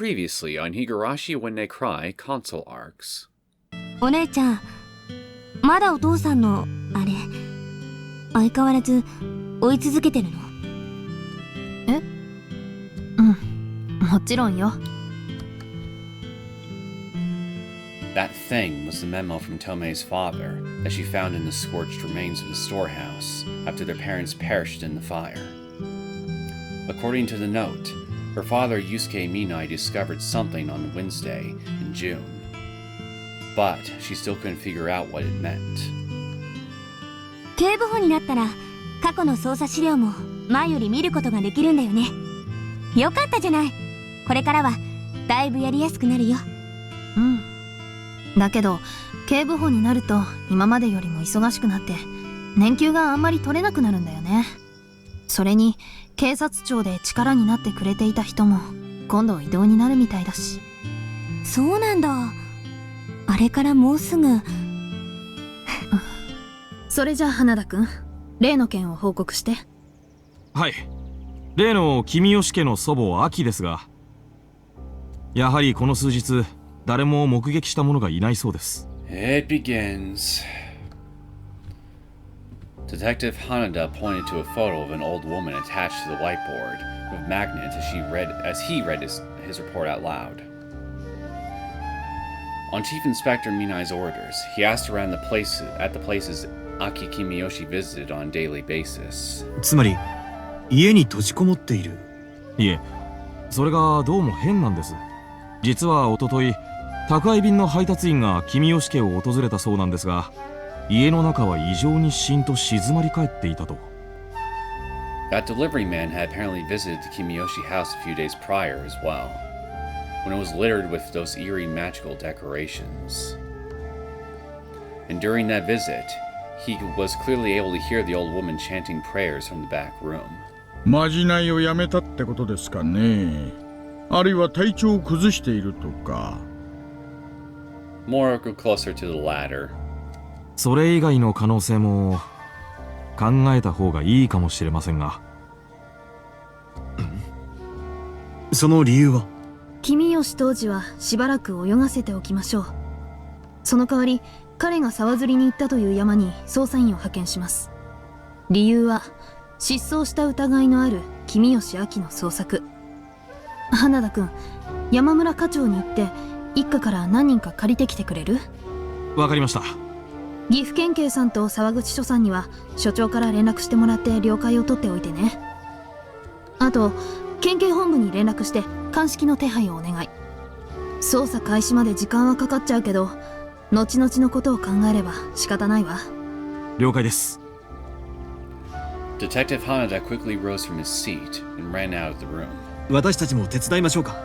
Previously on Higurashi When They Cry console arcs. お姉ちゃん、まだお父さんのあれ相変わらず追い続けてるの？え？もちろんよ。That thing was the memo from Tomoe's father that she found in the scorched remains of the storehouse after their parents perished in the fire. According to the note, her father Yusuke Minai discovered something on Wednesday in June, but she still couldn't figure out what it meant. 警部補になったら過去の捜査資料も前より見ることができるんだよね。よかったじゃない。これからはだいぶやりやすくなるよ。だけど警部補になると今までよりも忙しくなって年給があんまり取れなくなるんだよね。それに警察庁で力になってくれていた人も今度異動になるみたいだし。そうなんだ。あれからもうすぐ。それじゃあ花田くん、例の件を報告して。はい、例の君吉家の祖母秋ですが、やはりこの数日誰も目撃した者がいないそうです。 It begins. Detective Hanada pointed to a photo of an old woman attached to the whiteboard with magnets as he read his report out loud. On Chief Inspector Minai's orders, he asked around the places Aki Kimiyoshi visited on a daily basis. つまり家に閉じこもっている。いえ、それがどうも変なんです。実は一昨日宅配便の配達員が君吉家を訪れたそうなんですが、家の中は異常にしんと静まり返っていたと。That delivery man had apparently visited the Kimiyoshi house a few days prior as well, when it was littered with those eerie magical decorations. And during that visit, he was clearly able to hear the old woman chanting prayers from the back room. まじないをやめたってことですかね。あるいは体調を崩しているとか。More closer to the latter. それ以外の可能性も考えた方がいいかもしれませんが。その理由は？君吉当時はしばらく泳がせておきましょう。その代わり彼が沢釣りに行ったという山に捜査員を派遣します。理由は失踪した疑いのある君吉秋の捜索。花田くん、山村課長に行って一課から何人か借りてきてくれる？わかりました。岐阜県警さんと沢口署さんには署長から連絡してもらって了解を取っておいてね。あと県警本部に連絡して鑑識の手配をお願い。捜査開始まで時間はかかっちゃうけど、後々のことを考えれば仕方ないわ。了解です。Detective Hanada quickly rose from his seat and ran out of the room. 私たちも手伝いましょうか。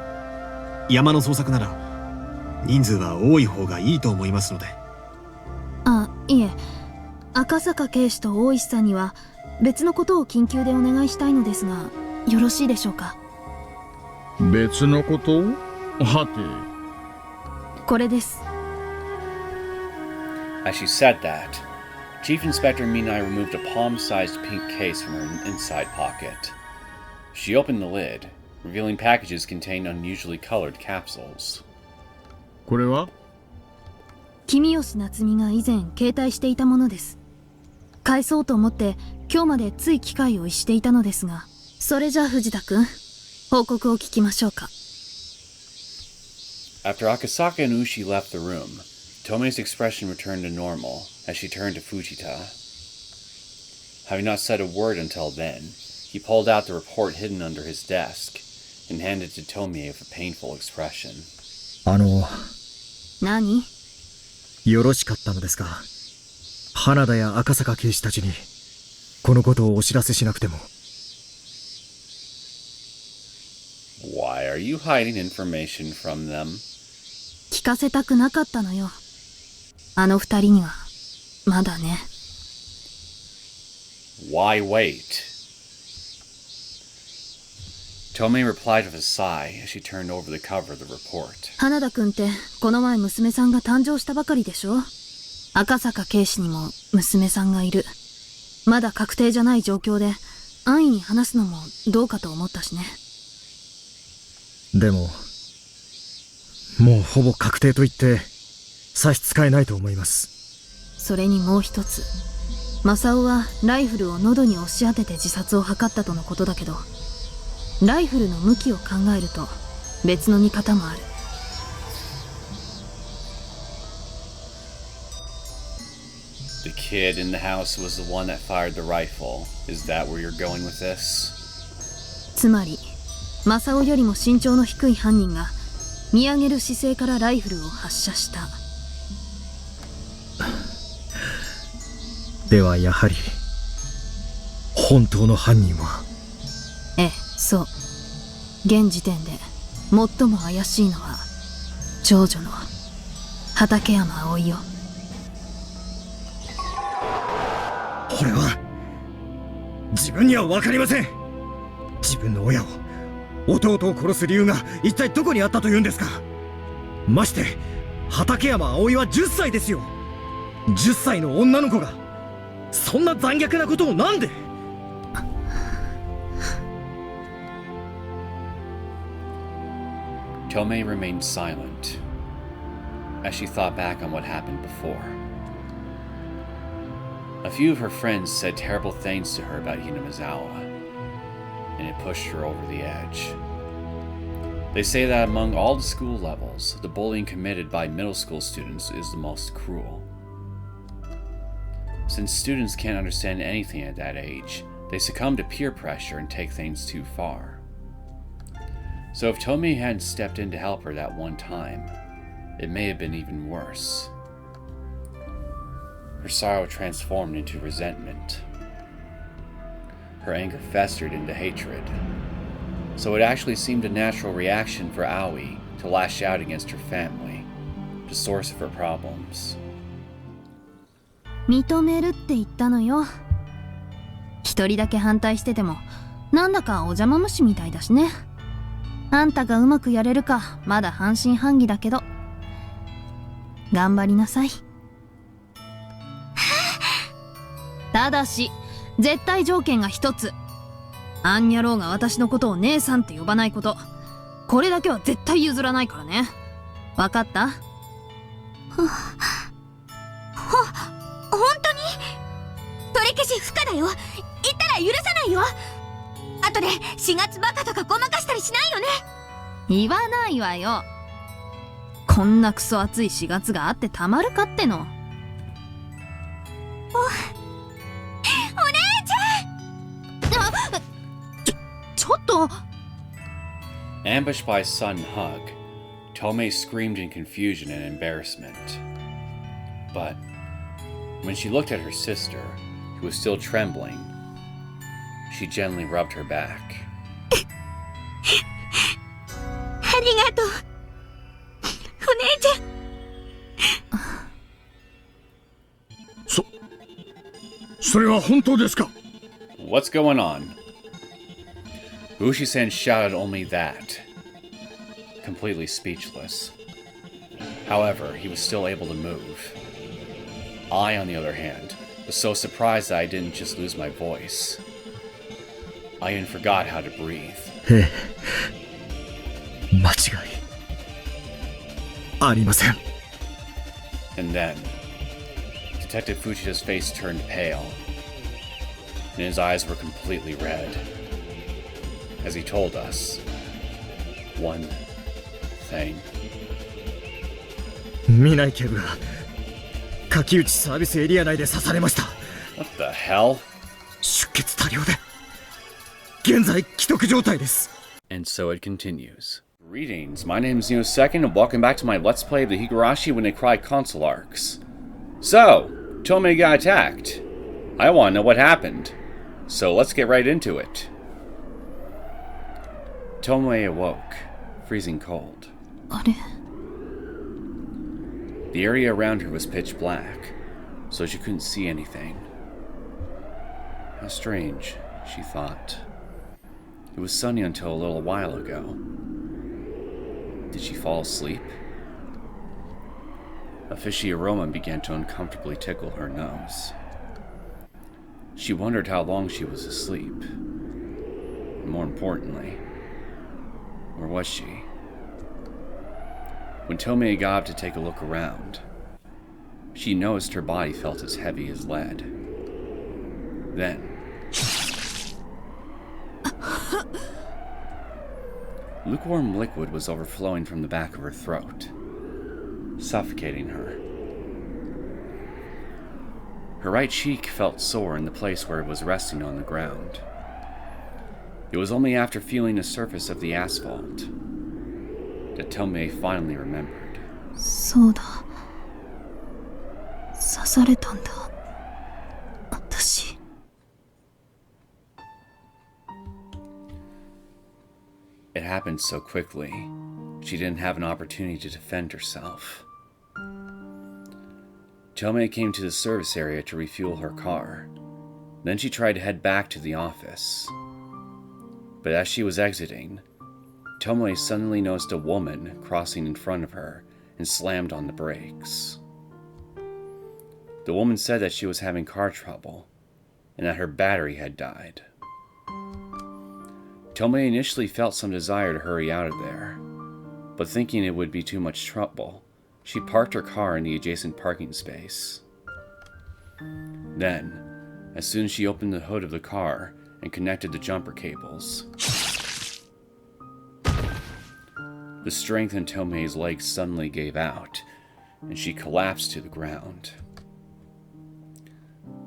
山の捜索なら人数は多い方がいいと思いますので。あ、いえ、赤坂警視と大石さんには別のことを緊急でお願いしたいのですが、よろしいでしょうか？別のこと？はて。これです。As she said that, Chief Inspector Minai removed a palm-sized pink case from her inside pocket. She opened the lid, revealing packages containing unusually colored capsules. これは？君吉夏美が以前携帯していたものです。返そうと思って今日までつい機会を逸していたのですが、それじゃ藤田くん、報告を聞きましょうか。After Akasaka and Ushi left the room, Tomoe's expression returned to normal as she turned to Fujita. Having not said a word until then, he pulled out the report hidden under his desk and handed it to Tomoe with a painful expression. 何？よろしかったのですか？花田や赤坂警視たちにこのことをお知らせしなくても。Why are you hiding information from them? 聞かせたくなかったのよ。あの二人にはまだね。Why wait? Tomoe replied with a sigh as she turned over the cover of the report. 花田くんってこの前娘さんが誕生したばかりでしょ？赤坂警視にも娘さんがいる。まだ確定じゃない状況で安易に話すのもどうかと思ったしね。でももうほぼ確定と言って差し支えないと思います。それにもう一つ、正雄はライフルを喉に押し当てて自殺を図ったとのことだけど、ライフルの向きを考えると別の見方もある。The kid in the house was the one that fired the rifle. Is that where you're going with this? つまり正雄よりも身長の低い犯人が見上げる姿勢からライフルを発射した。ではやはり本当の犯人は。ええ、そう。現時点で最も怪しいのは長女の畠山葵よ。これは自分には分かりません。自分の親を、弟を殺す理由が一体どこにあったというんですか。まして畠山葵は10歳ですよ。10歳の女の子がそんな残虐なことをなんで。Tomoe remained silent as she thought back on what happened before. A few of her friends said terrible things to her about Hinamizawa, and it pushed her over the edge. They say that among all the school levels, the bullying committed by middle school students is the most cruel. Since students can't understand anything at that age, they succumb to peer pressure and take things too far. So if Tomoe hadn't stepped in to help her that one time, it may have been even worse. Her sorrow transformed into resentment. Her anger festered into hatred. So it actually seemed a natural reaction for Aoi to lash out against her family, the source of her problems. 認めるって言ったのよ。一人だけ反対しててもなんだかお邪魔虫みたいだしね。あんたがうまくやれるかまだ半信半疑だけど頑張りなさい。ただし絶対条件が一つ。アンニャローが私のことを姉さんって呼ばないこと。これだけは絶対譲らないからね。わかった？本当に？取り消し不可だよ。言ったら許さないよ。後で4月バカとかごまかしたりしないよね。言わないわよ。こんなクソ暑い4月があってたまるかっての。お姉ちゃん。ちょっと。 Ambushed by a sudden hug, Tomoe screamed in confusion and embarrassment. But when she looked at her sister, who was still trembling, she gently rubbed her back. ありがとう。お姉ちゃん。それは本当ですか？ What's going on? Bushi-san shouted only that, completely speechless. However, he was still able to move. I, on the other hand, was so surprised that I didn't just lose my voice. I even forgot how to breathe. 間違いありません。 And then, Detective Fujita's face turned pale, and his eyes were completely red, as he told us one thing. 見ない警部が柿内サービスエリア内で刺されました。 What the hell? 出血多量で現在危篤状態です。 And so it continues. Greetings, my name is Neosekken, and welcome back to my Let's Play of the Higurashi When They Cry console arcs. So, Tomoe got attacked. I want to know what happened. So let's get right into it. Tomoe awoke, freezing cold. あれ？ The area around her was pitch black, so she couldn't see anything. How strange, she thought. It was sunny until a little while ago. Did she fall asleep? A fishy aroma began to uncomfortably tickle her nose. She wondered how long she was asleep. And more importantly, where was she? When Tomoe got up to take a look around, she noticed her body felt as heavy as lead. Then, lukewarm liquid was overflowing from the back of her throat, suffocating her. Her right cheek felt sore in the place where it was resting on the ground. It was only after feeling the surface of the asphalt that Tomoe finally remembered. そうだ。刺されたんだ。私。It happened so quickly, she didn't have an opportunity to defend herself. Tomoe came to the service area to refuel her car. Then she tried to head back to the office. But as she was exiting, Tomoe suddenly noticed a woman crossing in front of her and slammed on the brakes. The woman said that she was having car trouble and that her battery had died. Tomoe initially felt some desire to hurry out of there, but thinking it would be too much trouble, she parked her car in the adjacent parking space. Then, as soon as she opened the hood of the car and connected the jumper cables, the strength in Tomoe's legs suddenly gave out, and she collapsed to the ground.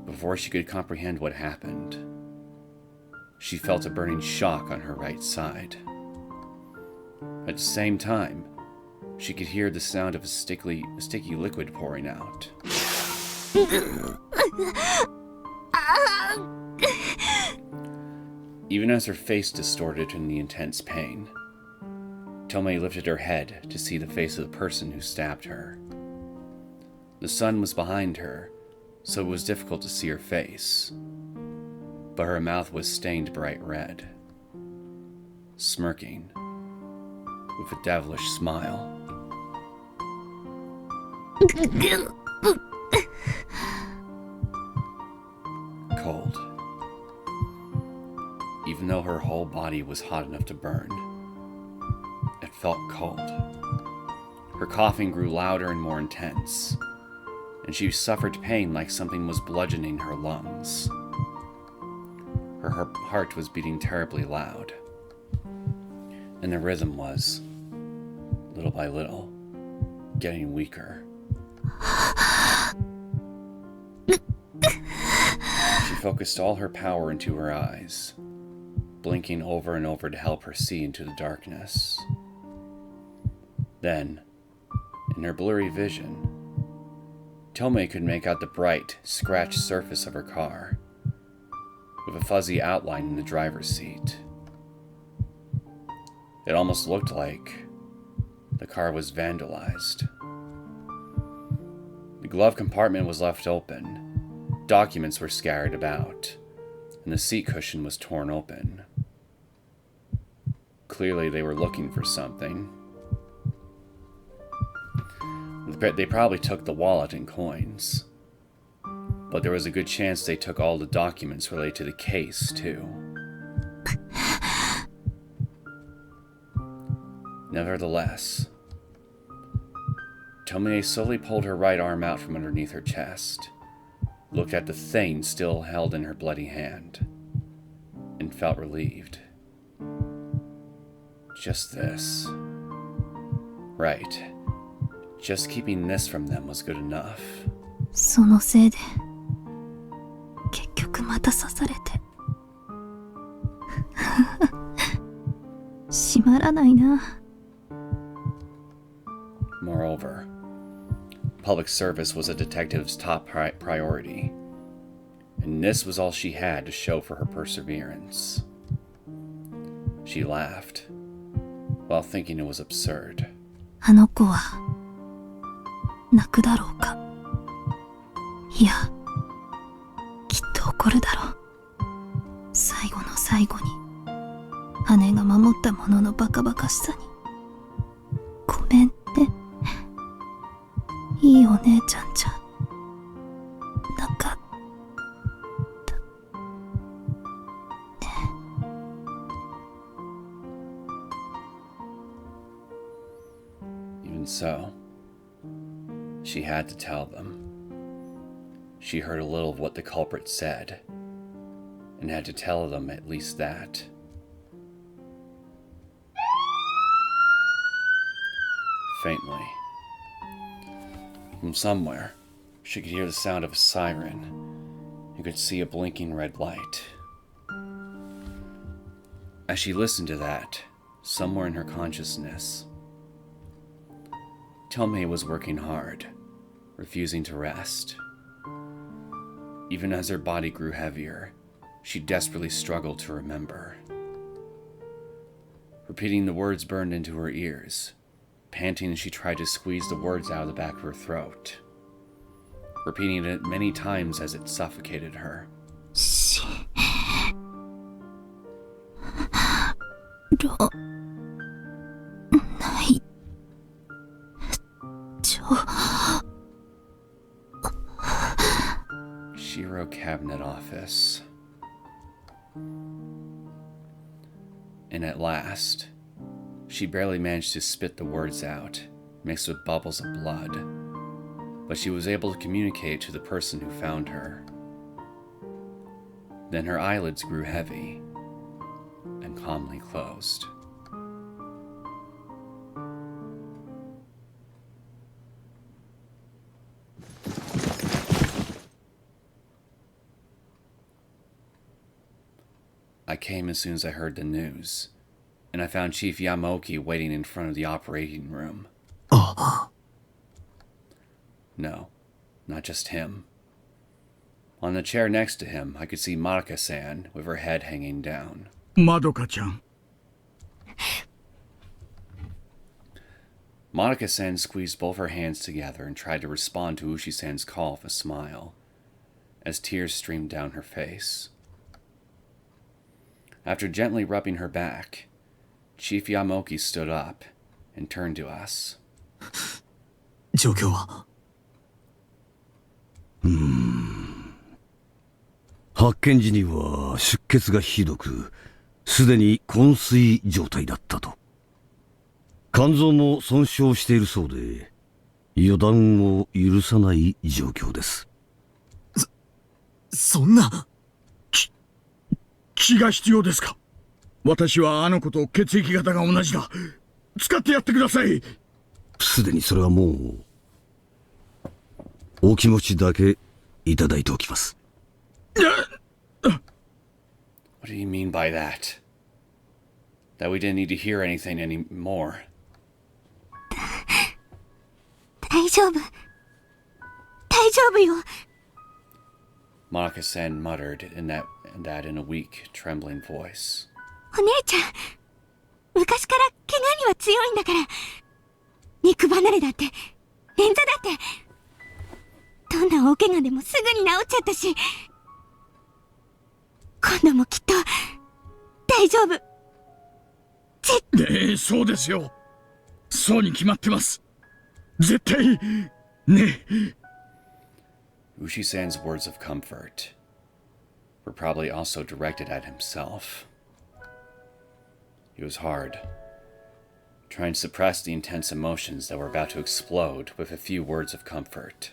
Before she could comprehend what happened, she felt a burning shock on her right side. At the same time, she could hear the sound of a sticky liquid pouring out. Even as her face distorted in the intense pain, Tomoe lifted her head to see the face of the person who stabbed her. The sun was behind her, so it was difficult to see her face, but her mouth was stained bright red, smirking with a devilish smile. Cold. Even though her whole body was hot enough to burn, it felt cold. Her coughing grew louder and more intense, and she suffered pain like something was bludgeoning her lungs. Her heart was beating terribly loud, and the rhythm was, little by little, getting weaker. She focused all her power into her eyes, blinking over and over to help her see into the darkness. Then, in her blurry vision, Tomoe could make out the bright, scratched surface of her car, with a fuzzy outline in the driver's seat. It almost looked like the car was vandalized. The glove compartment was left open, documents were scattered about, and the seat cushion was torn open. Clearly they were looking for something. They probably took the wallet and coins, but there was a good chance they took all the documents related to the case, too. Nevertheless, Tomoe slowly pulled her right arm out from underneath her chest, looked at the thing still held in her bloody hand, and felt relieved. Just this. Right. Just keeping this from them was good enough. そのせいで結局また刺されて閉まらないな。 Moreover, public service was a detective's top priority, and this was all she had to show for her perseverance. She laughed, while thinking it was absurd. あの子は泣くだろうか。いや、きっと怒るだろう。最後の最後に姉が守ったもののバカバカしさにごめんね。いいお姉ちゃんじゃなかった。 Even And so, she had to tell them. She heard a little of what the culprit said, and had to tell them at least that. Faintly, from somewhere, she could hear the sound of a siren and could see a blinking red light. As she listened to that, somewhere in her consciousness, Tomoe was working hard, refusing to rest. Even as her body grew heavier, she desperately struggled to remember. Repeating the words burned into her ears, panting as she tried to squeeze the words out of the back of her throat, repeating it many times as it suffocated her. Shiro Cabinet Office. And at last, she barely managed to spit the words out, mixed with bubbles of blood, but she was able to communicate to the person who found her. Then her eyelids grew heavy and calmly closed. I came as soon as I heard the news, and I found Chief Yamaoki waiting in front of the operating room. No, not just him. On the chair next to him, I could see Madoka-san with her head hanging down. Madoka-chan. Madoka-san squeezed both her hands together and tried to respond to Ushi-san's call with a smile, as tears streamed down her face. After gently rubbing her back, Chief Yamaoki stood up and turned to us. 状況は発見時には出血がひどく、すでに昏睡状態だったと。肝臓も損傷しているそうで、予断を許さない状況です。そんな。血が必要ですか？私はあの子と血液型が同じだ。使ってやってください。すでにそれはもう、お気持ちだけいただいておきます。What do you mean by that? That we didn't need to hear anything anymore? 大丈夫。大丈夫よ。Madoka-san muttered in a weak, trembling voice. お姉ちゃん、昔から怪我には強いんだから。肉離れだって、捻挫だって。どんな大怪我でもすぐに治っちゃったし。今度もきっと、大丈夫。そうですよ。そうに決まってます。絶対、ね。Ushi-san's words of comfort were probably also directed at himself. It was hard, trying to suppress the intense emotions that were about to explode with a few words of comfort.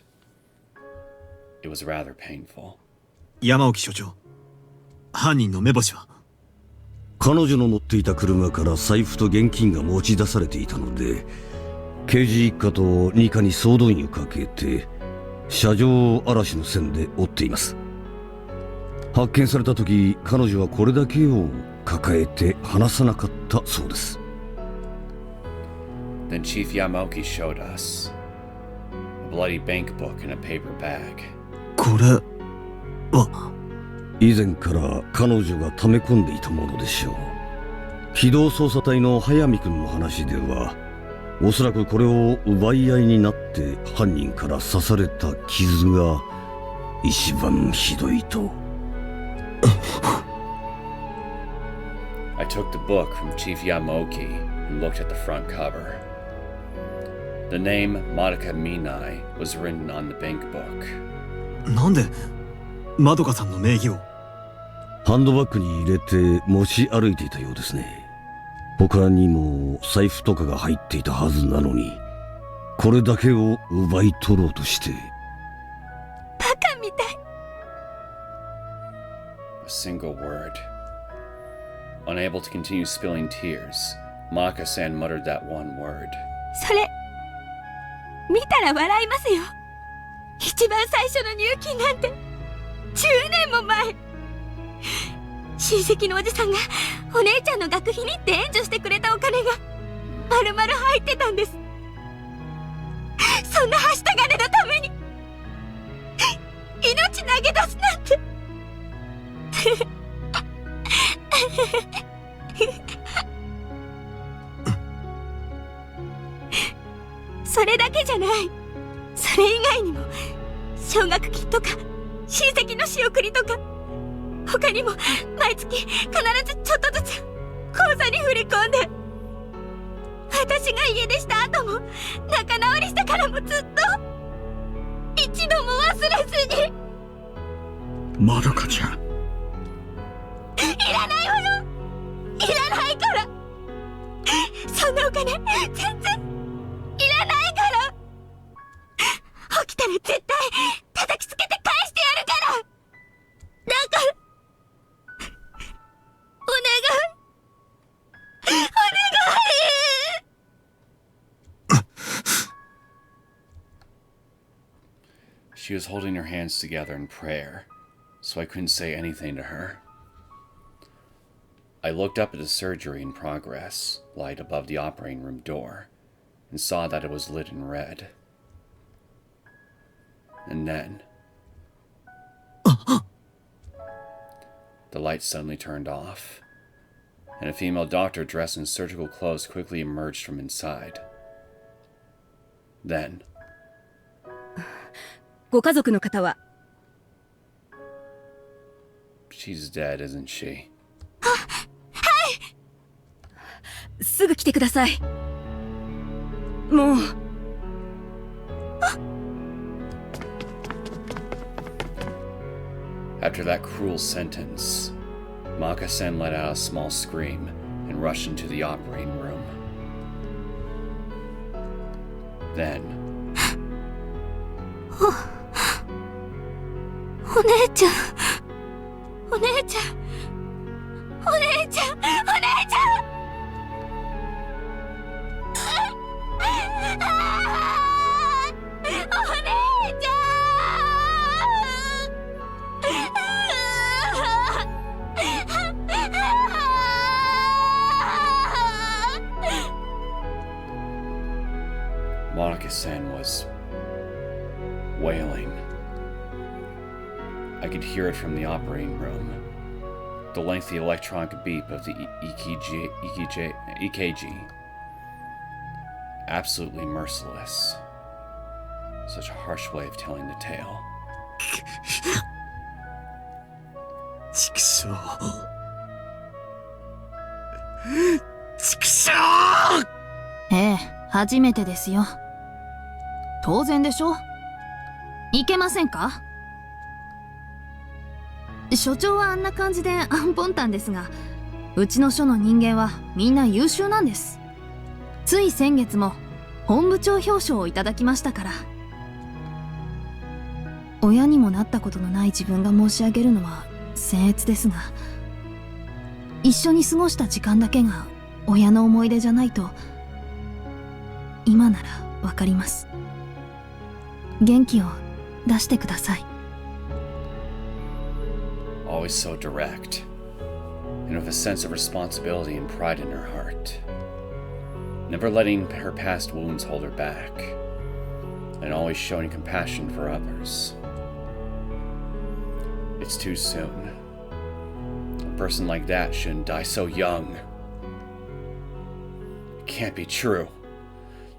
It was rather painful. 山沖所長、犯人の目星は？彼女の乗っていた車から財布と現金が持ち出されていたので、刑事一課と二課に総動員をかけて車上荒らしの線で追っています。発見された時、彼女はこれだけを抱えて離さなかったそうです。Then Chief Yamaoki showed us a bloody bank book in a paper bag. これは以前から彼女が溜め込んでいたものでしょう。機動捜査隊の速水君の話では、おそらくこれを奪い合いになって犯人から刺された傷が一番ひどいと。I took the book from Chief Yamaoki and looked at the front cover. The name Madoka Minai was written on the bank book. なんでまどかさんの名義を？ハンドバッグに入れて持ち歩いていたようですね。他にも財布とかが入っていたはずなのに、これだけを奪い取ろうとして。バカみたい。A single word. Unable to continue spilling tears, Monika-san muttered that one word. それ見たら笑いますよ。一番最初の入金なんて10年も前。親戚のおじさんがお姉ちゃんの学費にって援助してくれたお金が丸々入ってたんです。そんなはした金のために命投げ出すなんて。それだけじゃない。それ以外にも奨学金とか親戚の仕送りとか、他にも毎月必ずちょっとずつ口座に振り込んで、私が家出した後も仲直りしてからもずっと一度も忘れずに。まどかちゃん、いらないわよ。いらないから。そんなお金全然いらないから。起きたら絶対叩きつけて返してやるから。だからお願い、お願い。She was holding her hands together in prayer, so I couldn't say anything to her. I looked up at the surgery in progress, light above the operating room door, and saw that it was lit in red. And then the light suddenly turned off, and a female doctor dressed in surgical clothes quickly emerged from inside. Then, ご家族の方は she's dead, isn't she? すぐ来てください。もう。After that cruel sentence, Monika-san let out a small scream and rushed into the operating room. Then, お姉ちゃん、お姉ちゃん、お姉ちゃん、お姉ちゃん。Monika-san was wailing. I could hear it from the operating room. The lengthy electronic beep of the EKG. Absolutely merciless. Such a harsh way of telling the tale. 畜生。畜生。ええ、初めてですよ。当然でしょ。いけませんか？所長はあんな感じでアンポンタンですが、うちの署の人間はみんな優秀なんです。つい先月も本部長表彰をいただきましたから。親にもなったことのない自分が申し上げるのは僭越ですが、一緒に過ごした時間だけが親の思い出じゃないと今ならわかります。元気を出してください。Always so direct, and with a sense of responsibility and pride in her heart. Never letting her past wounds hold her back, and always showing compassion for others. It's too soon. A person like that shouldn't die so young. It can't be true.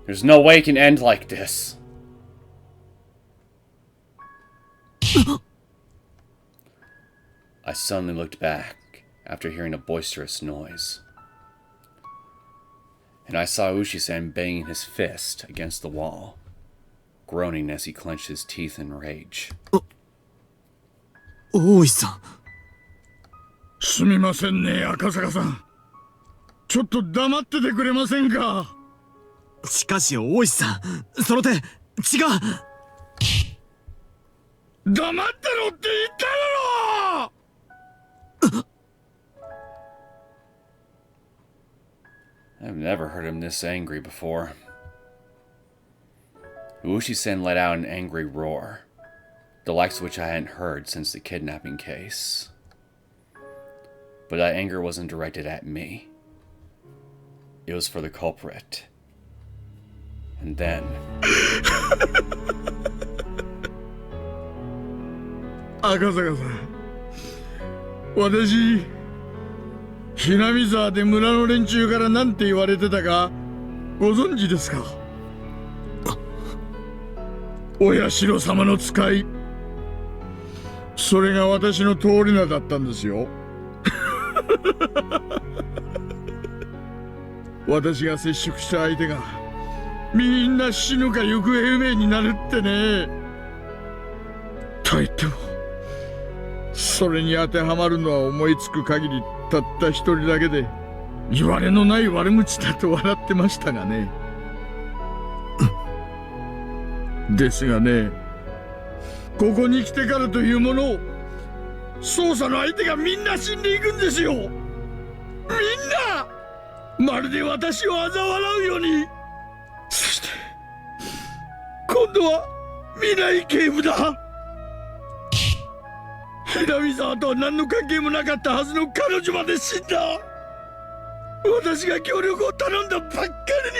There's no way it can end like this. I suddenly looked back after hearing a boisterous noise. And I saw Ushi-san banging his fist against the wall, groaning as he clenched his teeth in rage. 大石さん。すみませんね、赤坂さん。ちょっと黙っててくれませんか。しかし大石さん、その手違う。黙ってろって言っただろ。I've never heard him this angry before. Ushi-sen let out an angry roar, the likes of which I hadn't heard since the kidnapping case. But that anger wasn't directed at me. It was for the culprit. And then... 赤坂さん、私、ひなみ沢で村の連中から何て言われてたかご存知ですか？お社様の使い。それが私の通り名だったんですよ。私が接触した相手がみんな死ぬか行方不明になるってね。と言ってもそれに当てはまるのは思いつく限りたった一人だけで、言われのない悪口だと笑ってましたがね。ですがね、ここに来てからというものを捜査の相手がみんな死んでいくんですよ。みんなまるで私を嘲笑うように。そして今度は南井警部だ。南沢とは何の関係もなかったはずの彼女まで死んだ。私が協力を頼んだばっか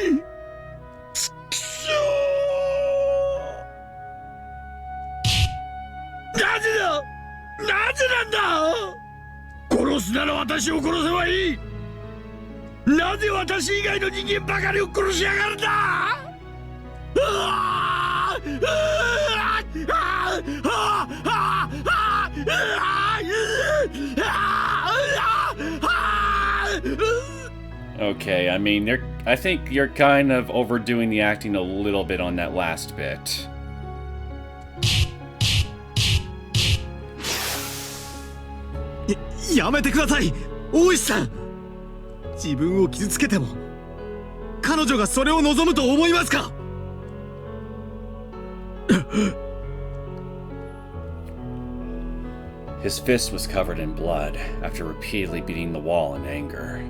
りに。ちくしょう。なぜだ、なぜなんだ。殺すなら私を殺せばいい。なぜ私以外の人間ばかりを殺しやがるんだ。うわー、うわー、あー、あー、あー、あー、Okay, I mean, I think you're kind of overdoing the acting a little bit on that last bit. やめてください、大石さん。自分を傷つけても彼女がそれを望むと思いますか？His fist was covered in blood after repeatedly beating the wall in anger,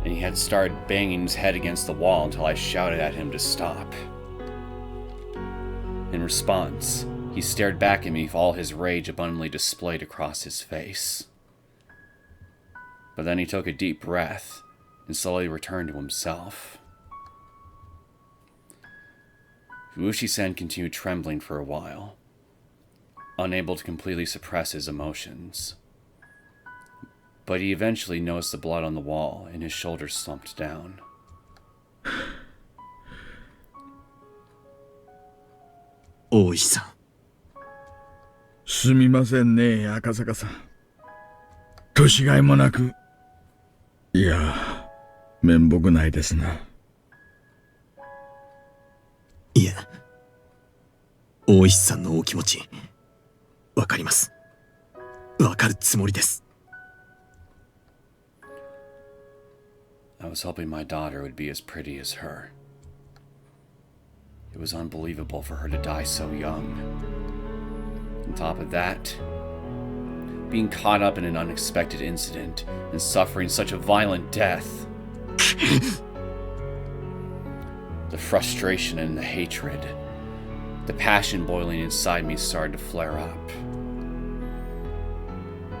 and he had started banging his head against the wall until I shouted at him to stop. In response, he stared back at me with all his rage abundantly displayed across his face. But then he took a deep breath and slowly returned to himself. Ushi-sen continued trembling for a while, unable to completely suppress his emotions. But he eventually noticed the blood on the wall and his shoulders slumped down. 大石さん、すみませんね、赤坂さん。年がいもなく、いや、面目ないですな。いえ、大石さんのお気持ちわかります。わかるつもりです。I was hoping my daughter would be as pretty as her. It was unbelievable for her to die so young. On top of that, being caught up in an unexpected incident and suffering such a violent death. The frustration and the hatred, the passion boiling inside me started to flare up.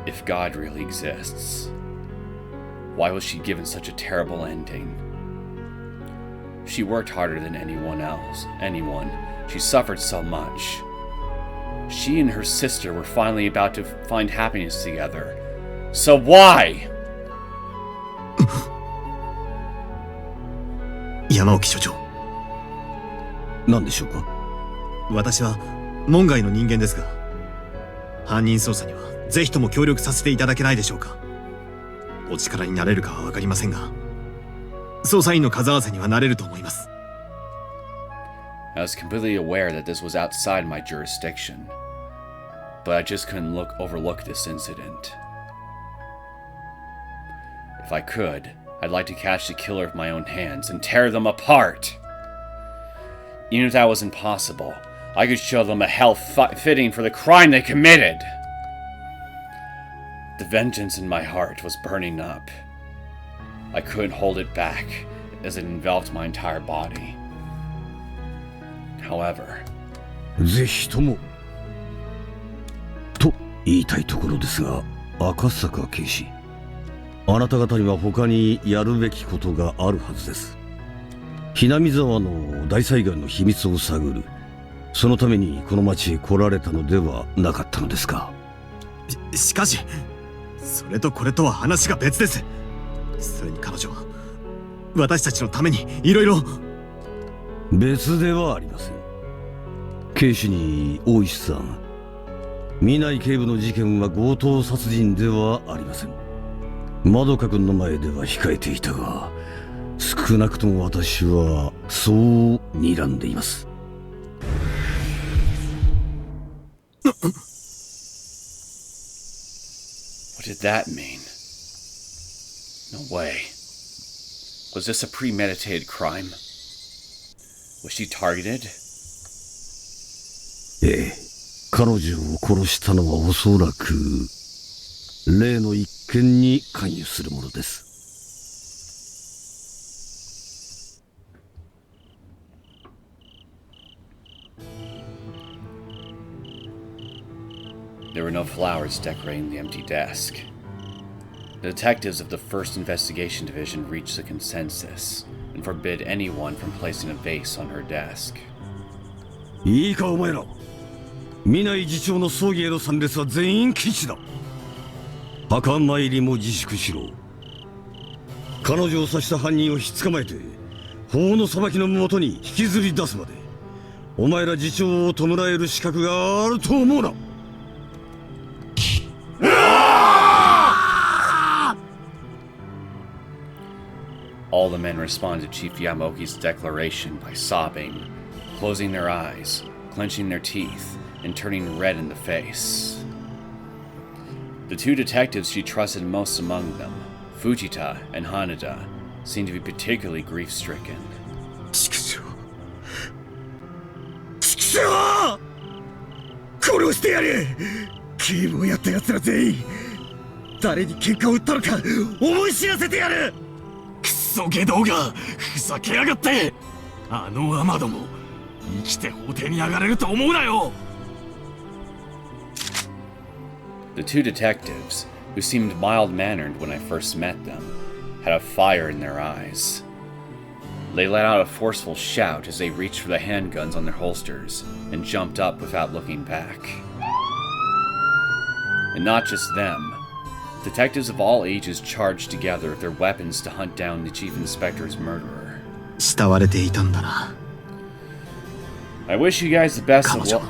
If God really exists, why was she given such a terrible ending? She worked harder than anyone. She suffered so much. She and her sister were finally about to find happiness together. So why? 山沖所長。何でしょうか？私は門外の人間ですが、犯人捜査にはぜひとも協力させていただけないでしょうか。お力になれるかはわかりませんが、捜査員の数合わせにはなれると思います。I was completely aware that this was outside my jurisdiction, but I just couldn't overlook this incident. If I could, I'd like to catch the killer with my own hands and tear them apart. Even if that was impossible, I could show them a hell fitting for the crime they committed. The vengeance in my heart was burning up. I couldn't hold it back as it enveloped my entire body. However, ぜひともと言いたいところですが、赤坂警視、あなた方には他にやるべきことがあるはずです。ひなみ沢の大災害の秘密を探る、そのためにこの町へ来られたのではなかったのですか。しかし、それとこれとは話が別です。それに彼女は私たちのためにいろいろ。別ではありません。警視に大石さん、南警部の事件は強盗殺人ではありません。まどか君の前では控えていたが、少なくとも私はそう睨んでいます。what did that mean? No way. Was this a premeditated crime? Was she targeted? ええ、彼女を殺したのはおそらく例の一件に関与するものです。There were no flowers decorating the empty desk. The detectives of the 1st Investigation Division reached a consensus and forbid anyone from placing a vase on her desk. いいかお前ら、南次長の葬儀への参列は全員禁止だ。墓参りも自粛しろ。彼女を刺した犯人をひっ捕まえて法の裁きのもとに引きずり出すまで、お前ら次長を弔える資格があると思うな。All the men responded to Chief Yamaoki's declaration by sobbing, closing their eyes, clenching their teeth, and turning red in the face. The 2 detectives she trusted most among them, Fujita and Hanada, seemed to be particularly grief-stricken. 畜生、畜生、殺してやれ。警部をやった奴ら全員、誰に喧嘩を売ったのか思い知らせてやる。クソ下道がふざけやがって。あのアマども、生きて法廷に上がれると思うなよ。The 2 detectives, who seemed mild-mannered when I first met them, had a fire in their eyes. They let out a forceful shout as they reached for the handguns on their holsters and jumped up without looking back. And not just them. Detectives of all ages charged together with their weapons to hunt down the Chief Inspector's murderer. 慕われていたんだな。I wish you guys the best of luck.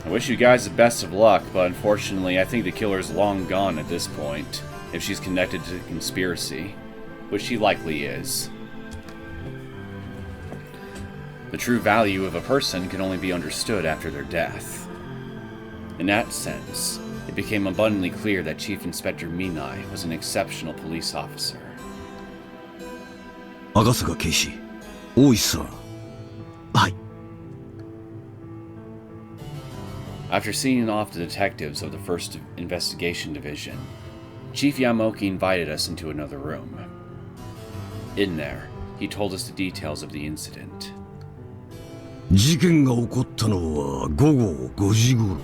I wish you guys the best of luck, but unfortunately I think the killer's long gone at this point, if she's connected to the conspiracy, which she likely is. The true value of a person can only be understood after their death. In that sense, it became abundantly clear that Chief Inspector Minai was an exceptional police officer. 赤坂警視、大石さん。はい。After seeing off the detectives of the 1st Investigation Division, Chief Yamaoki invited us into another room. In there, he told us the details of the incident. 事件が起こったのは午後5時頃。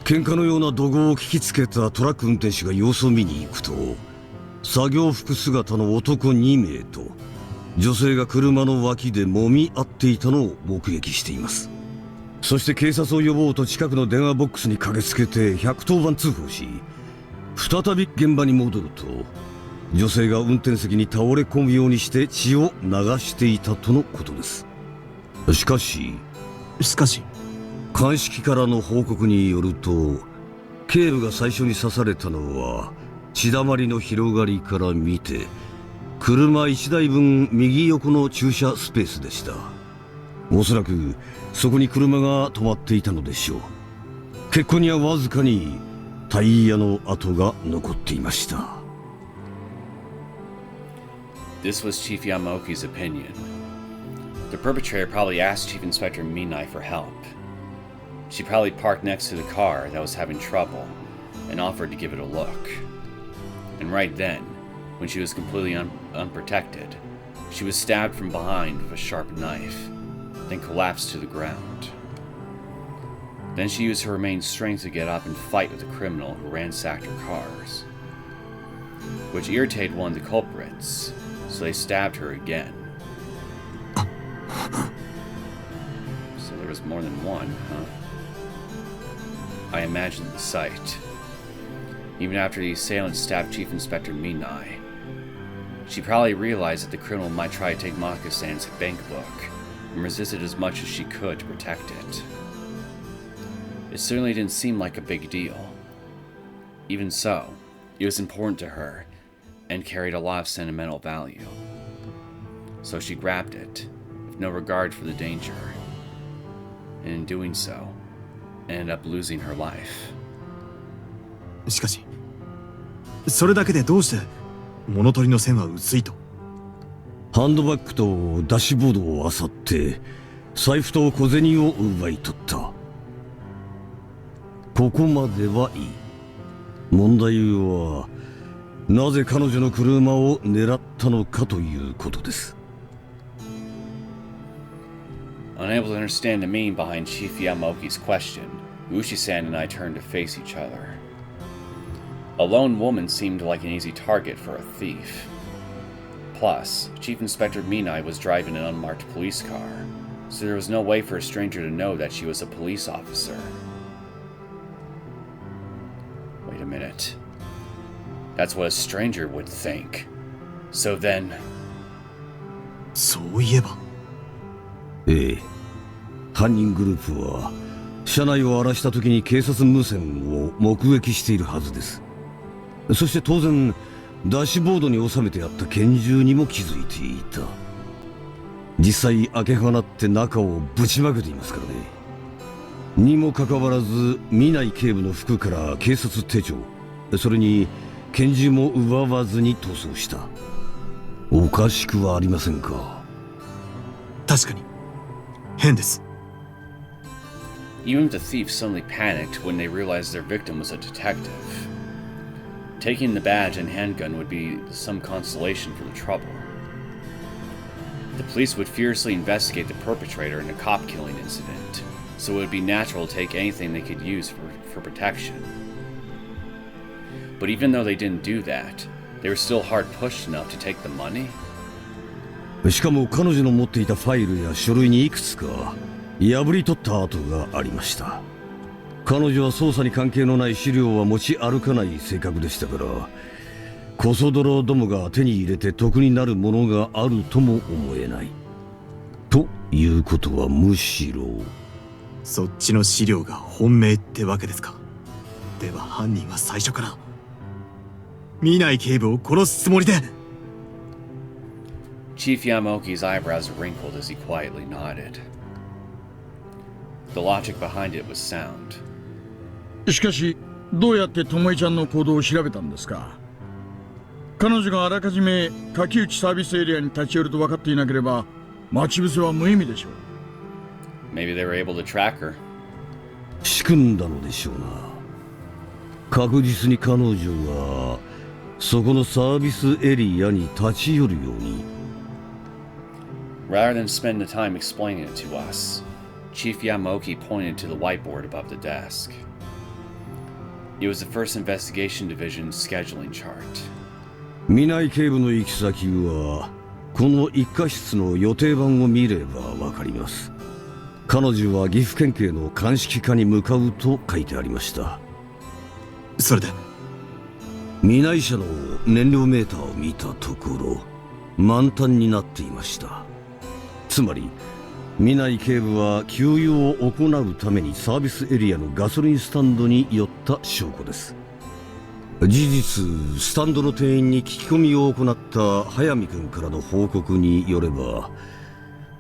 喧嘩のような怒号を聞きつけたトラック運転手が様子を見に行くと、作業服姿の男2名と女性が車の脇で揉み合っていたのを目撃しています。そして警察を呼ぼうと近くの電話ボックスに駆けつけて110番通報し、再び現場に戻ると、女性が運転席に倒れ込むようにして血を流していたとのことです。しかし鑑識からの報告によると、警部が最初に刺されたのは血だまりの広がりから見て車1台分右横の駐車スペースでした。おそらくそこに車が止まっていたのでしょう。血痕にはわずかにタイヤの跡が残っていました。This was Chief Yamaoki's opinion. The perpetrator probably asked Chief Inspector Minai for help. She probably parked next to the car that was having trouble and offered to give it a look. And right then, when she was completely unprotected, she was stabbed from behind with a sharp knife, then collapsed to the ground. Then she used her remaining strength to get up and fight with the criminal who ransacked her cars, which irritated one of the culprits, so they stabbed her again. So there was more than one, huh? I imagined the sight. Even after the assailant stabbed Chief Inspector Minai, she probably realized that the criminal might try to take Mako-san's bank book, and resisted as much as she could to protect it. It certainly didn't seem like a big deal. Even so, it was important to her, and carried a lot of sentimental value. So she grabbed it, with no regard for the danger, and in doing so, ended up losing her life. しかし、それだけでどうして物取りの線は薄いと？ハンドバッグとダッシュボードを漁って、財布と小銭を奪い取った。ここまではいい。問題は、なぜ彼女の車を狙ったのかということです。Unable to understand the meaning behind Chief Yamaoki's question, Ushi-san and I turned to face each other. A lone woman seemed like an easy target for a thief. Plus, Chief Inspector Minai was driving an unmarked police car, so there was no way for a stranger to know that she was a police officer. Wait a minute. That's what a stranger would think. So then... そういえば。ええ。犯人グループは、車内を荒らした時に警察無線を目撃しているはずです。そして当然、ダッシュボードに収めてあった拳銃にも気づいていた。実際開け放って中をぶちまけていますからね。にもかかわらず、見ない警部の服から警察手帳、それに拳銃も奪わずに逃走した。おかしくはありませんか。確かに変です。Even if the thieves suddenly panicked when they realized their victim was a detective, taking the badge and handgun would be some consolation for the trouble. The police would fiercely investigate the perpetrator in a cop-killing incident, so it would be natural to take anything they could use for protection. But even though they didn't do that, they were still hard-pushed enough to take the money? しかも彼女の持っていたファイルや書類にいくつか破り取った跡がありました。彼女は捜査に関係のない資料は持ち歩かない性格でしたから、コソ泥どもが手に入れて得になるものがあるとも思えない。ということはむしろ、そっちの資料が本命ってわけですか。では犯人は最初から見ない警部を殺すつもりで。Chief Yamaoki's eyebrows wrinkled as he quietly nodded. The logic behind it was sound. しかし、どうやって巴ちゃんの行動を調べたんですか？彼女があらかじめ柿内サービスエリアに立ち寄ると分かっていなければ、待ち伏せは無意味でしょう。Maybe they were able to track her. 仕組んだのでしょうな。確実に彼女がそこのサービスエリアに立ち寄るように。Rather than spend the time explaining it to us, Chief Yamaoki pointed to the whiteboard above the desk. It was the First Investigation Division's scheduling chart. 見ない警部の行き先はこの一課室の予定版を見ればわかります。彼女は岐阜県警の鑑識課に向かうと書いてありました。それで見ない車の燃料メーターを見たところ満タンになっていました。つまり見ない警部は給油を行うためにサービスエリアのガソリンスタンドに寄った証拠です。事実スタンドの店員に聞き込みを行った早見君からの報告によれば、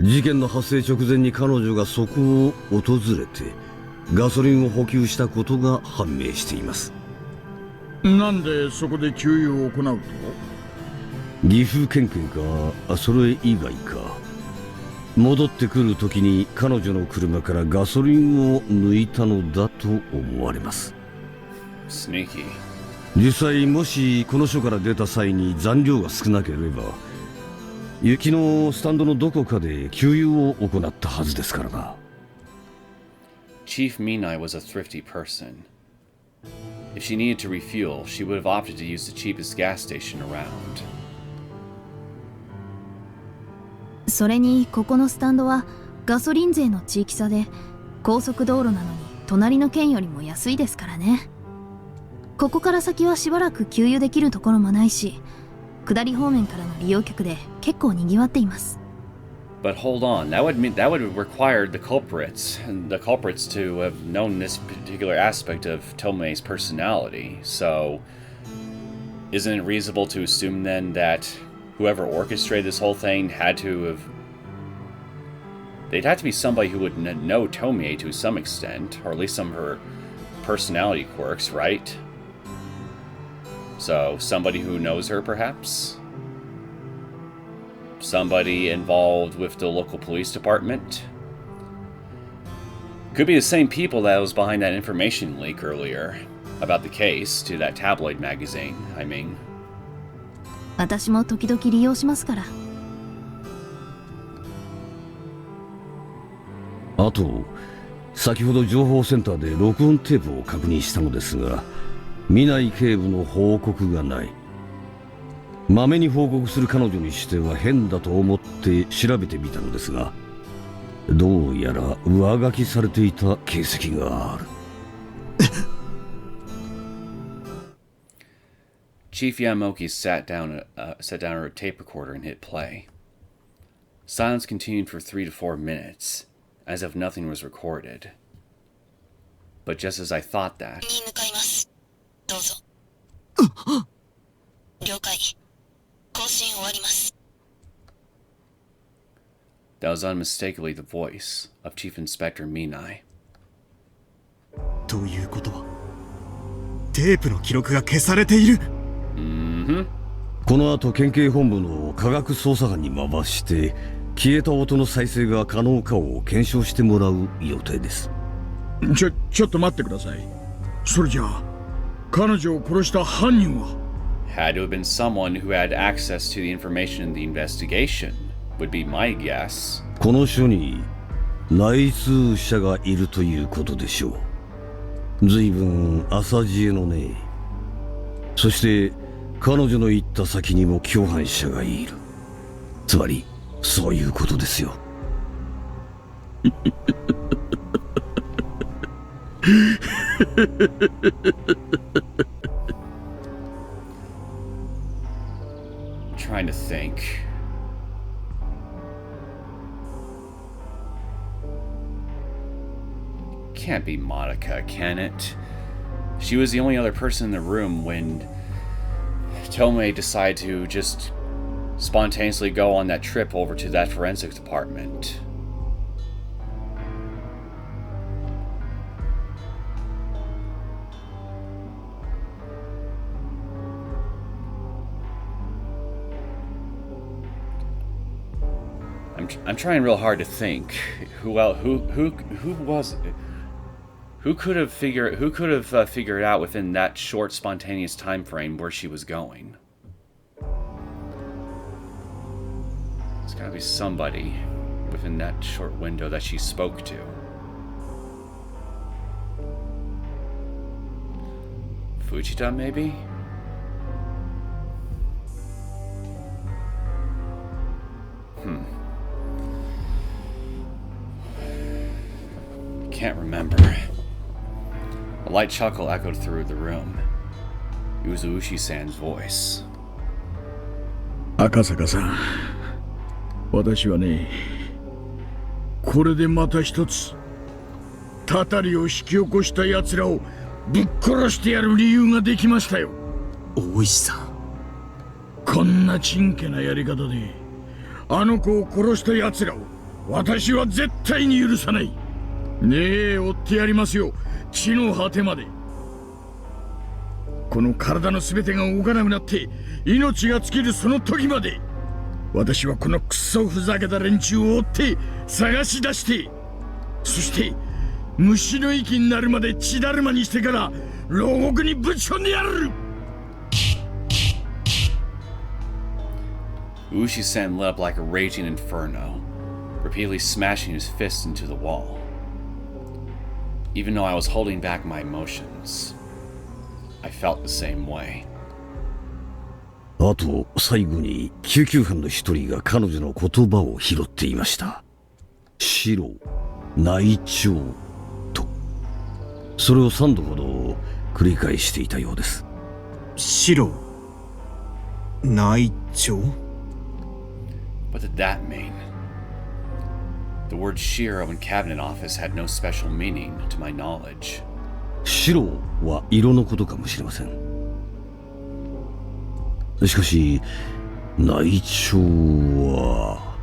事件の発生直前に彼女がそこを訪れてガソリンを補給したことが判明しています。なんでそこで給油を行うと？岐阜県警か、それ以外か。戻ってくる時に彼女の車からガソリンを抜いたのだと思われます。Sneaky. 実際もしこの署から出た際に残量が少なければ、雪のスタンドのどこかで給油を行ったはずですからな。Chief Minai was a thrifty person. If she needed to refuel, she would have opted to use the cheapest gas station around. それにここのスタンドはガソリン税の地域差で高速道路なのに隣の県よりも安いですからね。ここから先はしばらく給油できるところもないし、下り方面からの利用客で結構賑わっています。But hold on, that would have required the culprits to have known this particular aspect of Tomoe's personality. So, isn't it reasonable to assume then that whoever orchestrated this whole thing they'd have to be somebody who would know Tomoe to some extent, or at least some of her personality quirks, right? So, somebody who knows her, perhaps? Somebody involved with the local police department? Could be the same people that was behind that information leak earlier about the case to that tabloid magazine, I mean. 私も時々利用しますから。あと、先ほど情報センターで録音テープを確認したのですが、見ない警部の報告がない。まめに報告する彼女にしては変だと思って調べてみたのですが、どうやら上書きされていた形跡がある。Chief Yamaoki sat down her tape recorder and hit play. Silence continued for 3 to 4 minutes, as if nothing was recorded. But just as I thought that... に向かいます。どうぞ。了解。更新終わります。 That was unmistakably the voice of Chief Inspector Minai. ということは、テープの記録が消されている。この後県警本部の科学捜査班に回して消えた音の再生が可能かを検証してもらう予定です。ちょっと待ってください。それじゃあ彼女を殺した犯人は Had to have been someone who had access to the information in the investigation, would be my guess. この署に内通者がいるということでしょう。随分浅知恵のね。そして彼女の行った先にも共犯者がいる。つまりそういうことですよ。Trying to think. Can't be Monica, can it? She was the only other person in the room when Tomoe decided to just spontaneously go on that trip over to that forensics department. I'm trying real hard to think who was it? Who could have figured out within that short, spontaneous time frame where she was going? There's got to be somebody within that short window that she spoke to. Fujita, maybe? Can't remember. A light chuckle echoed through the room. It was Ushi-san's voice. 赤坂さん、私はね、これでまた一つたたりを引き起こした奴らをぶっ殺してやる理由ができましたよ。大石さん、こんなちんけなやり方であの子を殺した奴らを私は絶対に許さない。ねえ、追ってやりますよ、地の果てまで。この体の全てが動かなくなって命が尽きるその時まで、私はこのクソふざけた連中を追って探し出して、そして虫の息になるまで血だるまにしてから牢獄にぶち込んでやる。Ushi-sen lit up like a raging inferno, repeatedly smashing his fists into the wall. Even though I was holding back my emotions, I felt the same way. あと最後に救急班の一人が彼女の言葉を拾っていました。白、内調と。それを3度ほど繰り返していたようです。白、内調 What did that mean? The word Shiro in cabinet office had no special meaning to my knowledge. 白は色のことかもしれません。しかし内調は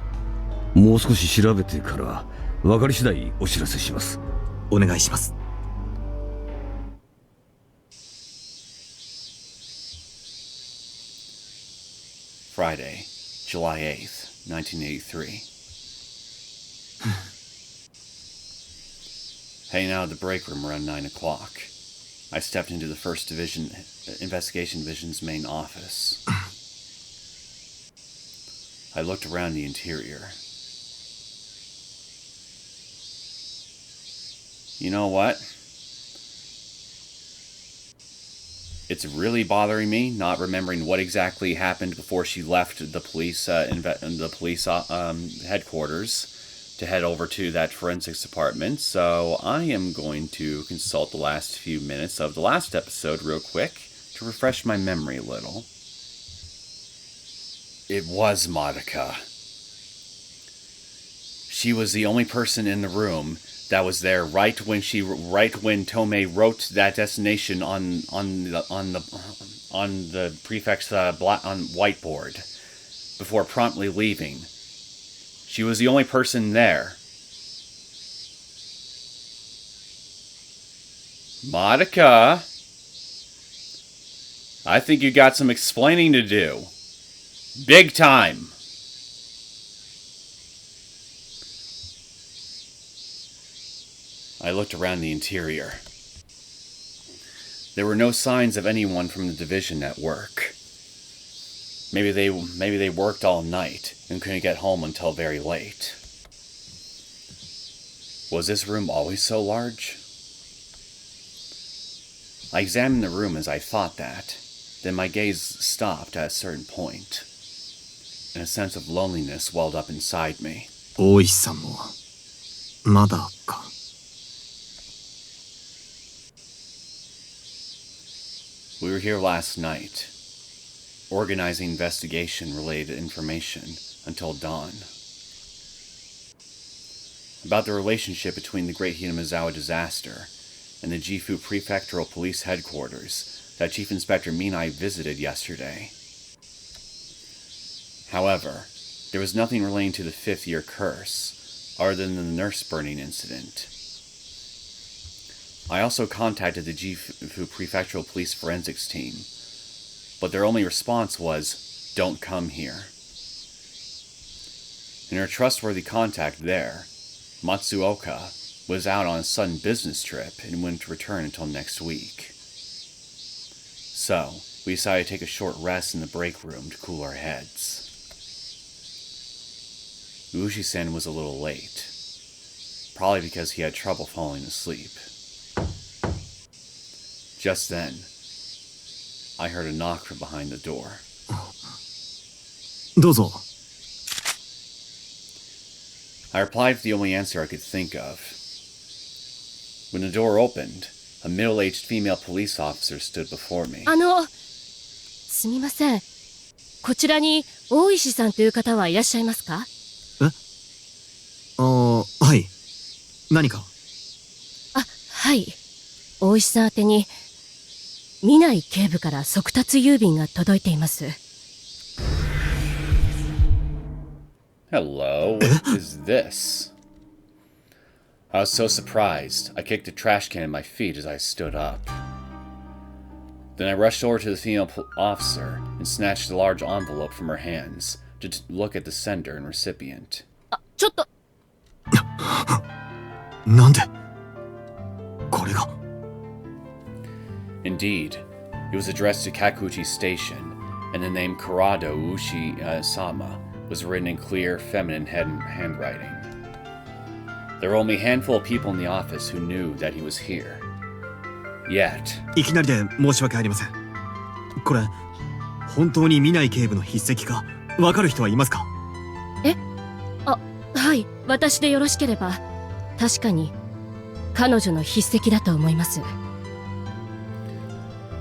もう少し調べてから分かり次第お知らせします。お願いします。Friday, July 8th, 1983. Heading out of the break room around 9 o'clock, I stepped into the First Division, Investigation Division's main office. I looked around the interior. You know what? It's really bothering me not remembering what exactly happened before she left the police headquarters to head over to that forensics department. So I am going to consult the last few minutes of the last episode real quick to refresh my memory a little. It was Madoka. She was the only person in the room that was there right when Tomoe wrote that destination on the prefect's on whiteboard before promptly leaving. She was the only person there. Madoka, I think you got some explaining to do. Big time. I looked around the interior. There were no signs of anyone from the division at work. Maybe they worked all night and couldn't get home until very late. Was this room always so large? I examined the room as I thought that. Then my gaze stopped at a certain point, and a sense of loneliness welled up inside me. 大石さんもまだか。We were here last night, organizing investigation-related information until dawn. About the relationship between the Great Hinamizawa disaster and the Gifu Prefectural Police Headquarters that Chief Inspector Minai visited yesterday. However, there was nothing relating to the 5th-year curse, other than the nurse burning incident. I also contacted the Gifu Prefectural Police Forensics team, but their only response was, "Don't come here." And our trustworthy contact there, Matsuoka, was out on a sudden business trip and wouldn't return until next week. So, we decided to take a short rest in the break room to cool our heads. Ushi-sen was a little late, probably because he had trouble falling asleep. Just then, I heard a knock from behind the door. どうぞ。 I replied with the only answer I could think of. When the door opened, a middle-aged female police officer stood before me. すみません。こちらに大石さんという方はいらっしゃいますか？はい。何か？はい。大石さん宛てに、Minai警部から速達郵便が届いています。Hello, what is this? I was so surprised, I kicked a trash can at my feet as I stood up. Then I rushed over to the female officer and snatched a large envelope from her hands to look at the sender and recipient. ちょっと。なんでこれが Indeed, it was addressed to Kakuchi Station, and the name Kurado Ushi-sama was written in clear, feminine handwriting. There were only a handful of people in the office who knew that he was here. Yet, いきなりで申し訳ありません。これ本当に南井警部の筆跡かわかる人はいますか？え？あ、はい、私でよろしければ。確かに彼女の筆跡だと思います。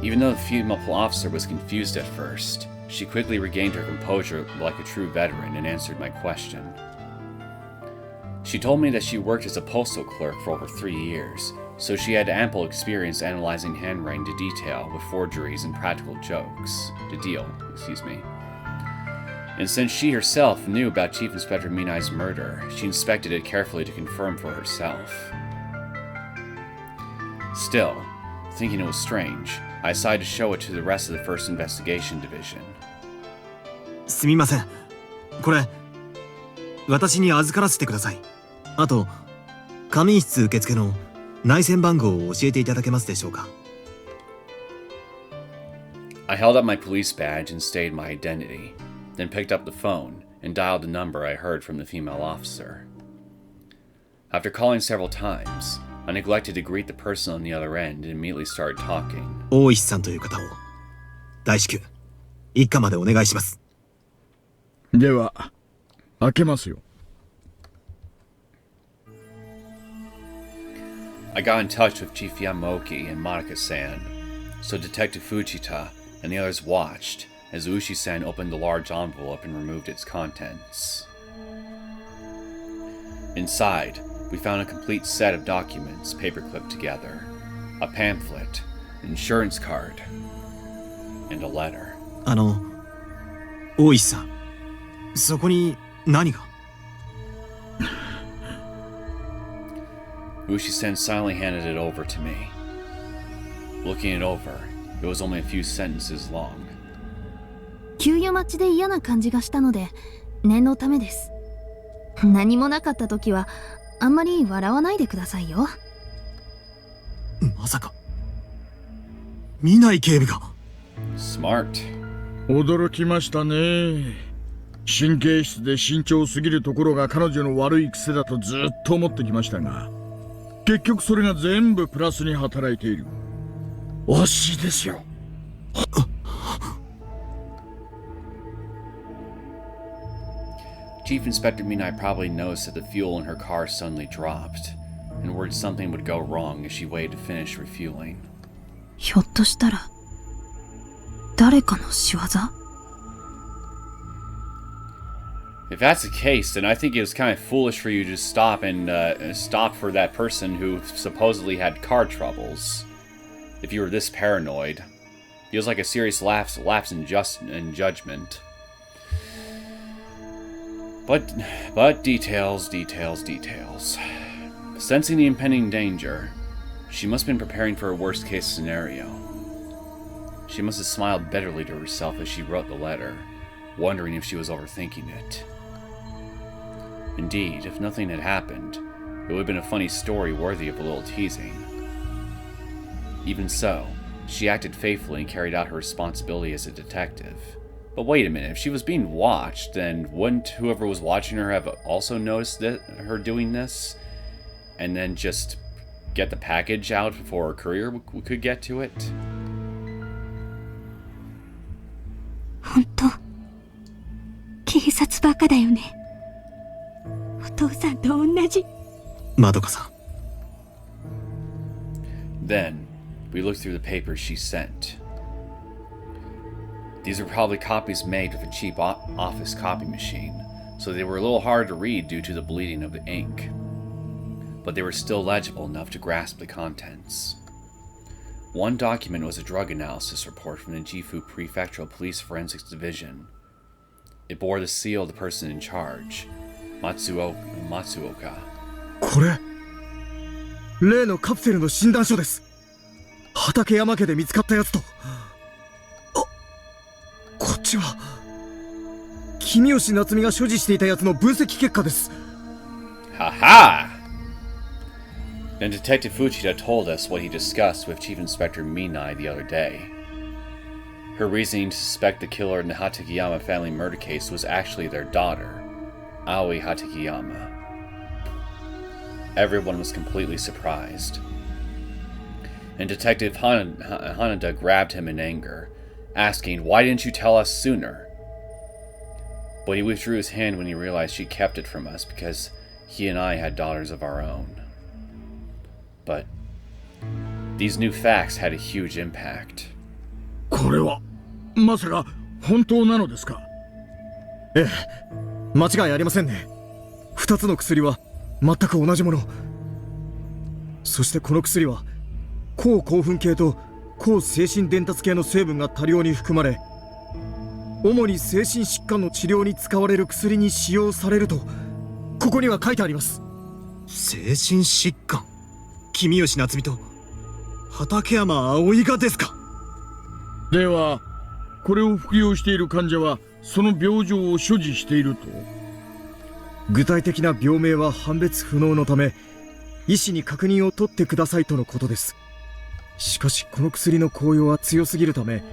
even though the female officer was confused at first, she quickly regained her composure like a true veteran and answered my question. She told me that she worked as a postal clerk for over 3 years, so she had ample experience analyzing handwriting to detail with forgeries and practical jokes. And since she herself knew about Chief Inspector Minai's murder, she inspected it carefully to confirm for herself. Still, thinking it was strange, I decided to show it to the rest of the First Investigation Division. すみません。これ私に預からせてください。あと仮眠室受付の内線番号を教えていただけますでしょうか。I held up my police badge and stated my identity, then picked up the phone and dialed the number I heard from the female officer. After calling several times, I neglected to greet the person on the other end and immediately started talking. 大石さんという方を大至急一課までお願いします。では開けますよ。I got in touch with Chief Yamaoki and Monika-san, so Detective Fujita and the others watched as Ushi-san opened the large envelope and removed its contents. Inside, we found a complete set of documents paperclipped together, a pamphlet, an insurance card, and a letter. 大石さん、そこに何が？ Ushi-san silently handed it over to me. Looking it over, it was only a few sentences long. 給油待ちで嫌な感じがしたので念のためです。何もなかった時はあんまり笑わないでくださいよ。まさか南井警部が。 Smart. 驚きましたね。神経質で慎重すぎるところが彼女の悪い癖だとずっと思ってきましたが、結局それが全部プラスに働いている。惜しいですよ。Chief Inspector Minai probably noticed that the fuel in her car suddenly dropped, and worried something would go wrong as she waited to finish refueling. ひょっとしたら誰かの仕業？ If that's the case, then I think it was kind of foolish for you to stop and stop for that person who supposedly had car troubles. If you were this paranoid, feels like a serious lapse in judgment. But details. Sensing the impending danger, she must have been preparing for a worst-case scenario. She must have smiled bitterly to herself as she wrote the letter, wondering if she was overthinking it. Indeed, if nothing had happened, it would have been a funny story worthy of a little teasing. Even so, she acted faithfully and carried out her responsibility as a detective. But wait a minute, if she was being watched, then wouldn't whoever was watching her have also noticed her doing this? And then just get the package out before her courier could get to it? 本当、警察バカだよね。お父さんと同じ。まどかさん。Then, we looked through the papers she sent. These were probably copies made with a cheap office copy machine, so they were a little hard to read due to the bleeding of the ink. But they were still legible enough to grasp the contents. One document was a drug analysis report from the Gifu Prefectural Police Forensics Division. It bore the seal of the person in charge, Matsuoka. これ例のカプセルの診断書です。畠山家で見つかったやつと君吉夏美が所持していたやつの分析結果です。Ha! And Detective Fujita told us what he discussed with Chief Inspector Minai the other day. Her reasoning to suspect the killer in the Hatakeyama family murder case was actually their daughter, Aoi Hatakeyama. Everyone was completely surprised. And Detective Hanada grabbed him in anger, asking, "Why didn't you tell us sooner?" But he withdrew his hand when he realized she kept it from us because he and I had daughters of our own. But these new facts had a huge impact. これはまさか本当なのですか？ええ、間違いありませんね。2つの薬は全く同じもの。そしてこの薬は抗興奮系と抗精神伝達系の成分が多量に含まれ、主に精神疾患の治療に使われる薬に使用されるとここには書いてあります。精神疾患、君吉夏美と畠山葵がですか？ではこれを服用している患者はその病状を所持していると？具体的な病名は判別不能のため、医師に確認を取ってくださいとのことです。しかしこの薬の効用は強すぎるため、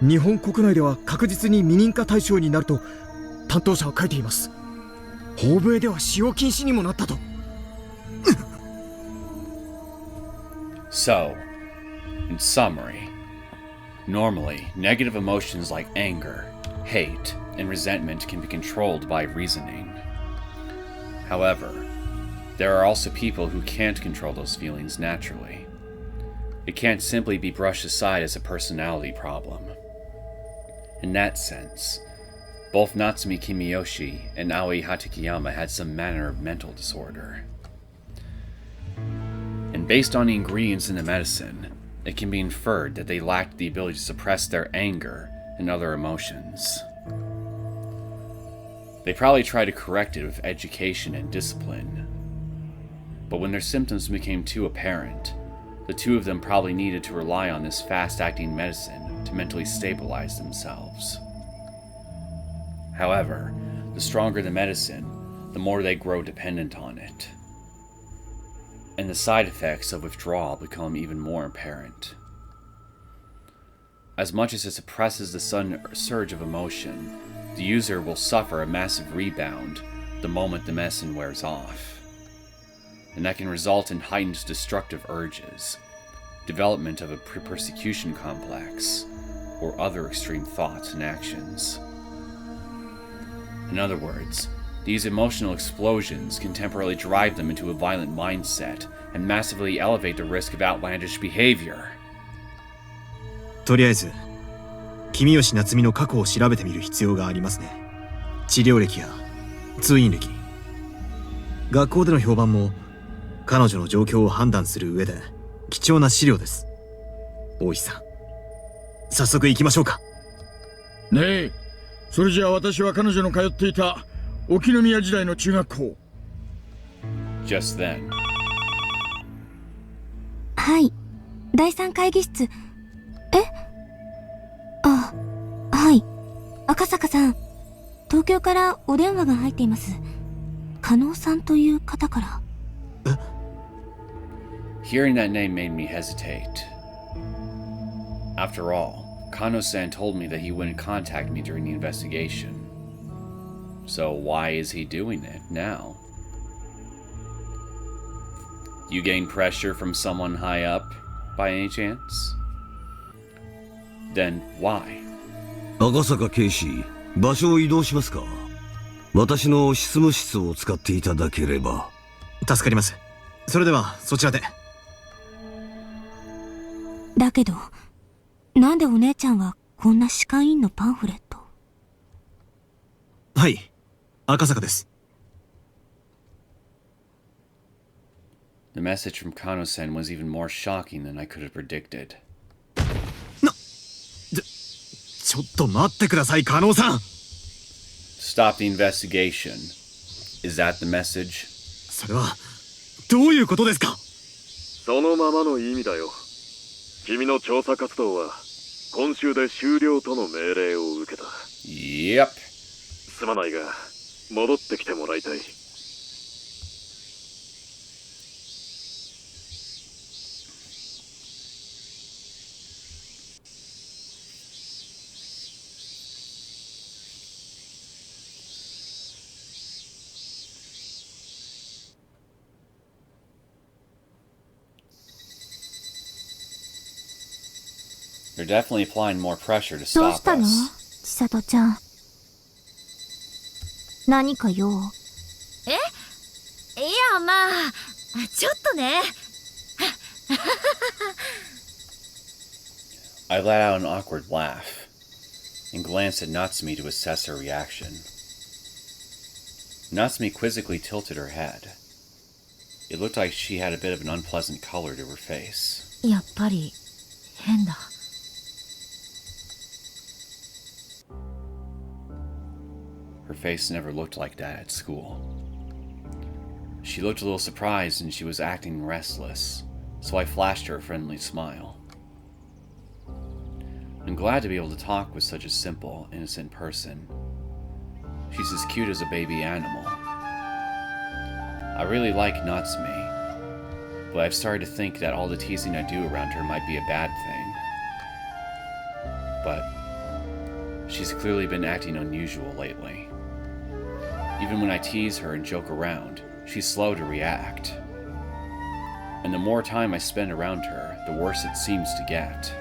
日本国内では確実に未認可対象になると担当者は書いています。欧米では使用禁止にもなったと。So, in summary, normally, negative emotions like anger, hate, and resentment can be controlled by reasoning. However, there are also people who can't control those feelings naturally. It can't simply be brushed aside as a personality problem. In that sense, both Natsumi Kimiyoshi and Aoi Hatakeyama had some manner of mental disorder. And based on the ingredients in the medicine, it can be inferred that they lacked the ability to suppress their anger and other emotions. They probably tried to correct it with education and discipline. But when their symptoms became too apparent, the two of them probably needed to rely on this fast-acting medicine to mentally stabilize themselves. However, the stronger the medicine, the more they grow dependent on it. And the side effects of withdrawal become even more apparent. As much as it suppresses the sudden surge of emotion, the user will suffer a massive rebound the moment the medicine wears off. And that can result in heightened destructive urges, development of a persecution complex, or other extreme thoughts and actions. In other words, these emotional explosions can temporarily drive them into a violent mindset and massively elevate the risk of outlandish behavior. とりあえず、君吉夏美の過去を調べてみる必要がありますね。治療歴や通院歴、学校での評判も彼女の状況を判断する上で貴重な資料です。大石さん、早速行きましょうか。ねえ、それじゃあ私は彼女の通っていた沖宮時代の中学校。Just then. はい、第3会議室。あ、はい。赤坂さん、東京からお電話が入っています。加納さんという方から。Hearing that name made me hesitate. After all, Kano-san told me that he wouldn't contact me during the investigation. So why is he doing it now? You getting pressure from someone high up, by any chance? Then why? 赤坂警視、場所を移動しますか？私の執務室を使っていただければ。助かります。それではそちらで。だけど、なんでお姉ちゃんはこんな歯科医院のパンフレット？はい、赤坂です。The message from Kano-sen was even more shocking than I could have predicted. ちょっと待ってください、加納さん。Stop the investigation. Is that the message? それはどういうことですか？そのままの意味だよ。君の調査活動は今週で終了との命令を受けた。Yep. すまないが、戻ってきてもらいたい。They're definitely applying more pressure to どうし stop たの us. 千里ちゃん。何か用？いや、まあ、ちょっとね。I let out an awkward laugh and glanced at Natsumi to assess her reaction. Natsumi quizzically tilted her head. It looked like she had a bit of an unpleasant color to her face. やっぱり、変だ。Her face never looked like that at school. She looked a little surprised and she was acting restless, so I flashed her a friendly smile. I'm glad to be able to talk with such a simple, innocent person. She's as cute as a baby animal. I really like Natsumi, but I've started to think that all the teasing I do around her might be a bad thing. But she's clearly been acting unusual lately. Even when I tease her and joke around, she's slow to react. And the more time I spend around her, the worse it seems to get.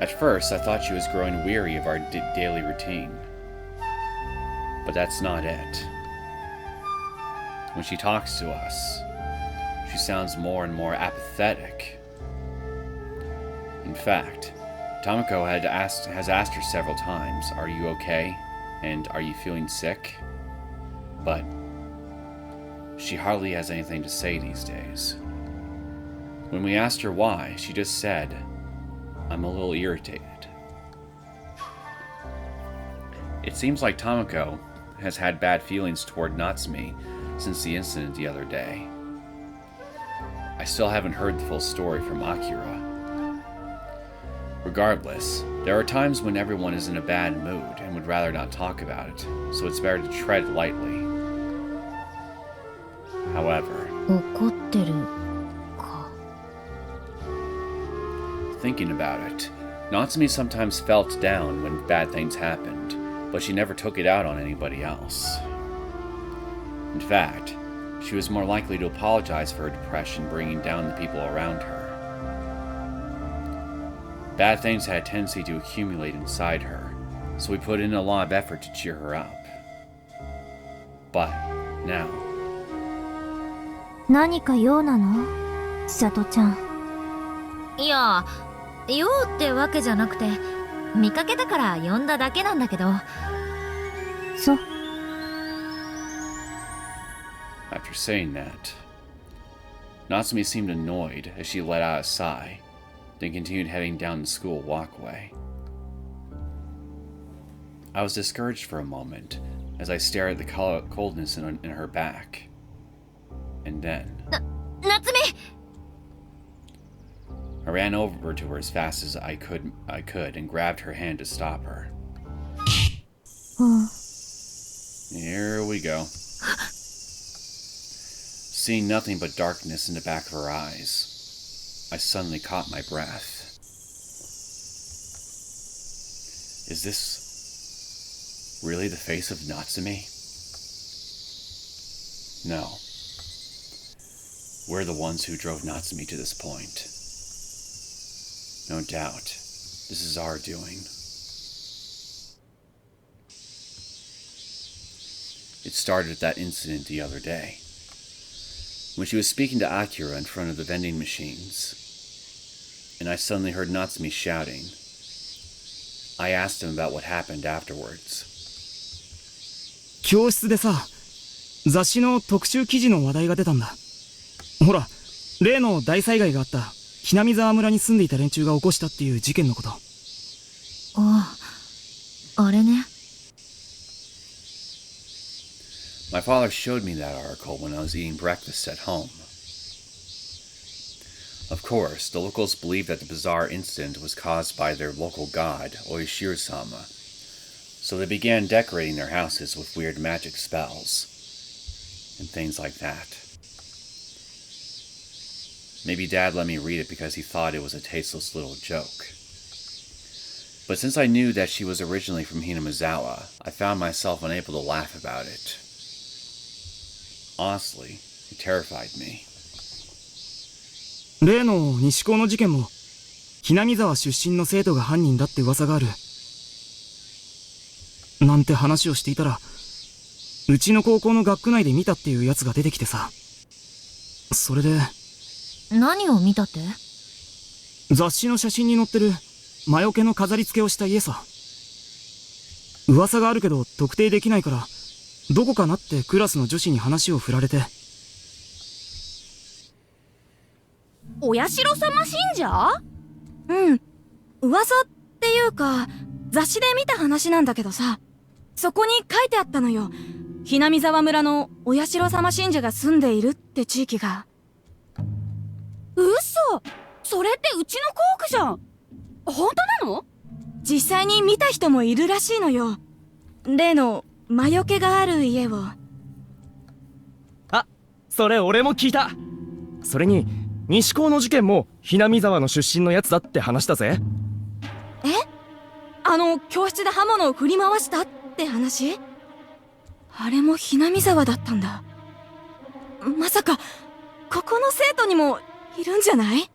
At first, I thought she was growing weary of our daily routine. But that's not it. When she talks to us, she sounds more and more apathetic. In fact, Tomoe has asked her several times, "Are you okay?" and "Are you feeling sick?" But she hardly has anything to say these days. When we asked her why, she just said, "I'm a little irritated." It seems like Tomoe has had bad feelings toward Natsumi since the incident the other day. I still haven't heard the full story from Akira. Regardless, there are times when everyone is in a bad mood and would rather not talk about it, so it's better to tread lightly. However, 怒ってるか。 thinking about it, Natsumi sometimes felt down when bad things happened, but she never took it out on anybody else. In fact, she was more likely to apologize for her depression bringing down the people around her. Bad things had a tendency to accumulate inside her, so we put in a lot of effort to cheer her up. But now, 何か用なの？千里ちゃん。いや、用ってわけじゃなくて、見かけたから呼んだだけなんだけど。そう。after saying that, Natsumi seemed annoyed as she let out a sigh, then continued heading down the school walkway. I was discouraged for a moment as I stared at the coldness in her back. And then, 夏美! I ran over to her as fast as I could and grabbed her hand to stop her. Here we go. Seeing nothing but darkness in the back of her eyes, I suddenly caught my breath. Is this really the face of Natsumi? No. We're the ones who drove Natsumi to this point. No doubt, this is our doing. It started at that incident the other day, when she was speaking to Akira in front of the vending machines, and I suddenly heard Natsumi shouting. I asked him about what happened afterwards. 教室でさ、雑誌の特集記事の話題が出たんだ。ほら、例の大災害があったひなみ沢村に住んでいた連中が起こしたっていう事件のこと。あれね。My father showed me that article when I was eating breakfast at home. Of course, the locals believed that the bizarre incident was caused by their local god, Oishiro-sama, So they began decorating their houses with weird magic spells and things like that. Maybe Dad let me read it because he thought it was a tasteless little joke. But since I knew that she was originally from Hinamizawa, I found myself unable to laugh about it. Honestly, it terrified me. 例の西高の事件も、ひなみ沢出身の生徒が犯人だって噂がある。なんて話をしていたら、うちの高校の学区内で見たっていうやつが出てきてさ。それで。何を見たって？雑誌の写真に載ってる魔除けの飾り付けをした家さ。噂があるけど特定できないから、どこかなってクラスの女子に話を振られて。お社様信者？うん。噂っていうか、雑誌で見た話なんだけどさ、そこに書いてあったのよ。ひなみ沢村のお社様信者が住んでいるって地域が。嘘！それってうちの校区じゃん。本当なの？実際に見た人もいるらしいのよ。例の魔除けがある家を。あ、それ俺も聞いた。それに西高の事件もひなみ沢の出身のやつだって話だぜ。え？教室で刃物を振り回したって話？あれもひなみ沢だったんだ。まさかここの生徒にもいるんじゃない？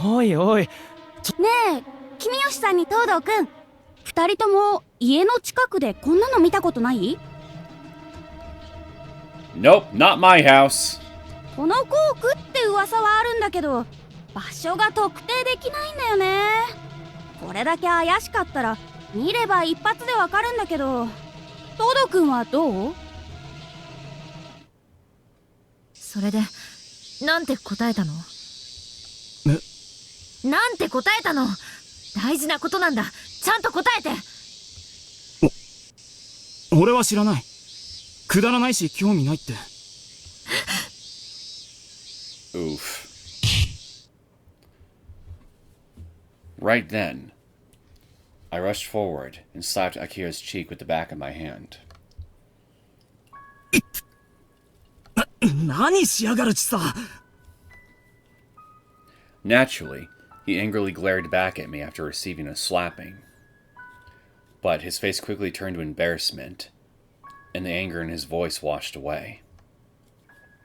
おいおい。ねえ、君吉さんに東堂くん。二人とも家の近くでこんなの見たことない？ Nope, not my house. この校区って噂はあるんだけど、場所が特定できないんだよね。これだけ怪しかったら見れば一発でわかるんだけど、東堂くんはどう？それでなんて答えたの？なんて答えたの？大事なことなんだ。ちゃんと答えて。俺は知らない。くだらないし興味ないって。Oof. Right then, I rushed forward and slapped Akira's cheek with the back of my hand. 何しやがるちさ。Naturally, he angrily glared back at me after receiving a slapping. But his face quickly turned to embarrassment, and the anger in his voice washed away.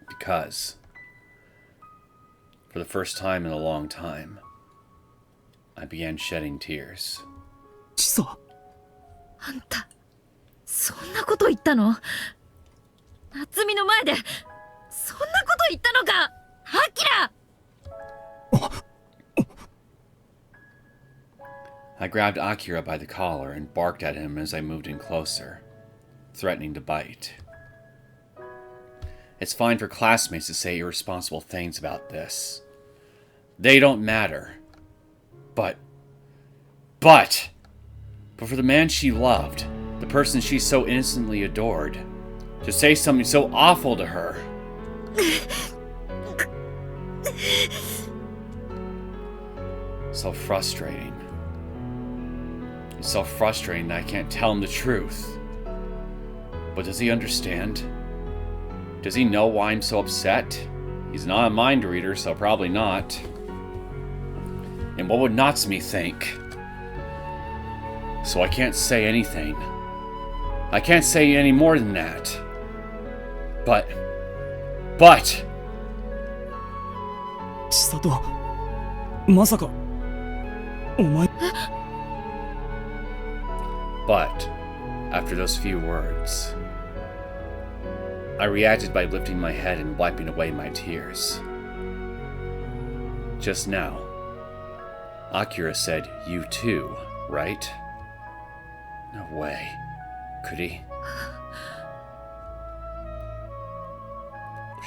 Because, for the first time in a long time, I began shedding tears. ちさ。あんた、そんなこと言ったの？夏美の前で、そんなこと言ったのか？アキラ！I grabbed Akira by the collar and barked at him as I moved in closer, threatening to bite. It's fine for classmates to say irresponsible things about this. They don't matter. But for the man she loved, the person she so innocently adored, to say something so awful to her. So frustrating. It's so frustrating that I can't tell him the truth. But does he understand? Does he know why I'm so upset? He's not a mind reader, so probably not. And what would Natsume think? So I can't say anything. I can't say any more than that. But... 千里、まさか、お前。But, after those few words, I reacted by lifting my head and wiping away my tears. Just now, Akira said, "You too, right?" No way. Could he?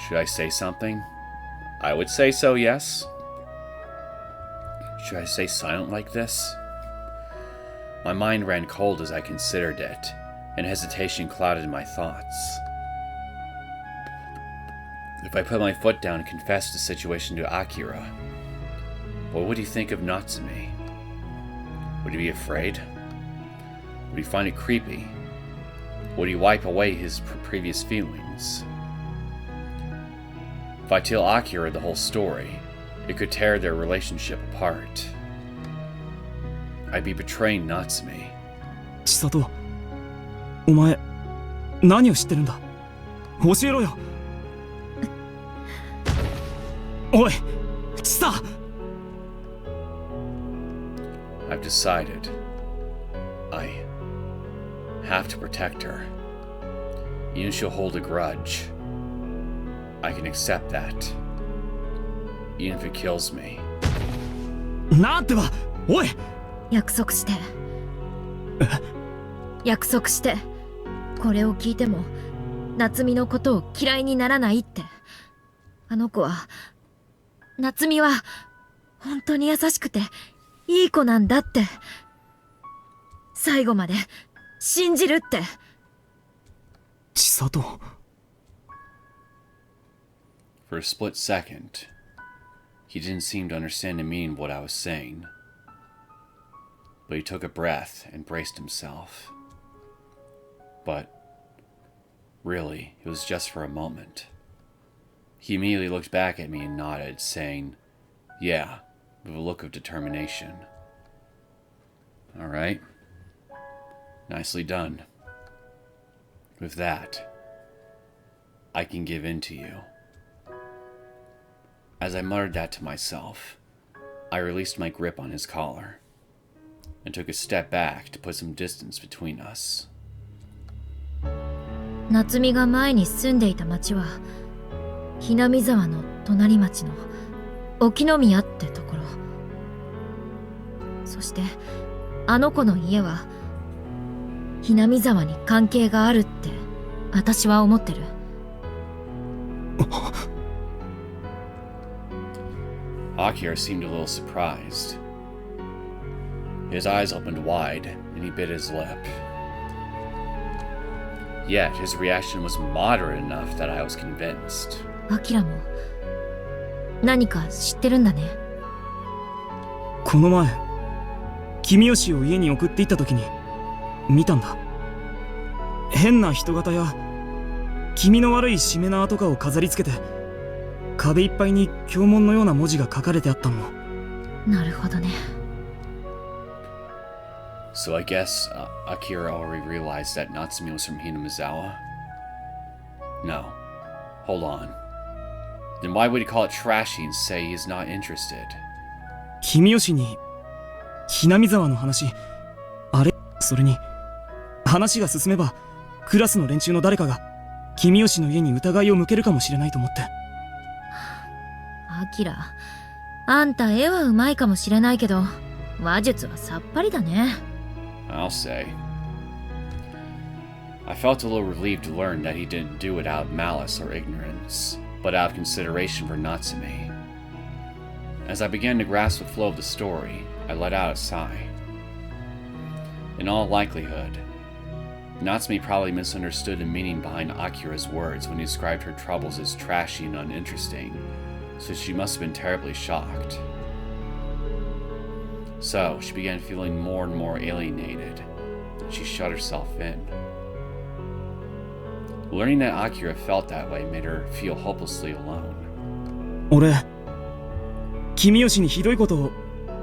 Should I say something? I would say so, yes. Should I stay silent like this? My mind ran cold as I considered it, and hesitation clouded my thoughts. If I put my foot down and confessed the situation to Akira, what would he think of Natsume? Would he be afraid? Would he find it creepy? Would he wipe away his previous feelings? If I tell Akira the whole story, it could tear their relationship apart. I'd be betraying Natsume. 千里、お前何を知ってるんだ。教えろよ。おい、千里。I've decided. I have to protect her. Even if she'll hold a grudge, I can accept that. Even if it kills me. なんてば、おい。約束して。約束して。これを聞いても夏美のことを嫌いにならないって。あの子は、夏美は本当に優しくていい子なんだって。最後まで信じるって。千里。For a split second, he didn't seem to understand the meaning of what I was saying. But he took a breath and braced himself. But really, it was just for a moment. He immediately looked back at me and nodded, saying, "Yeah," with a look of determination. All right. Nicely done. With that, I can give in to you. As I muttered that to myself, I released my grip on his collar and took a step back to put some distance between us. 夏美が前に住んでいた町はひなみ沢の隣町の沖宮ってところ。そしてあの子の家はひなみ沢に関係があるって私は思ってる。Akira seemed a little surprised. His eyes opened wide, and he bit his lip. Yet, his reaction was moderate enough that I was convinced. アキラも何か知ってるんだね。この前、君吉を家に送っていった時に見たんだ。変な人型や気味の悪いしめ縄とかを飾り付けて、壁いっぱいに経文のような文字が書かれてあったの。なるほどね。So I guess Akira already realized that Natsume was from Hinamizawa? No. Hold on. Then why would he call it trashy and say he's not interested? 君吉にひなみ沢の話、あれ、それに話が進めばクラスの連中の誰かが君吉の家に疑いを向けるかもしれないと思って。アキラ、あんた絵はうまいかもしれないけど話術はさっぱりだね。I'll say. I felt a little relieved to learn that he didn't do it out of malice or ignorance, but out of consideration for Natsume. As I began to grasp the flow of the story, I let out a sigh. In all likelihood, Natsume probably misunderstood the meaning behind Akira's words when he described her troubles as trashy and uninteresting, so she must have been terribly shocked. So, she began feeling more and more alienated, and she shut herself in. Learning that Akira felt that way made her feel hopelessly alone. 俺、君吉にひどいことを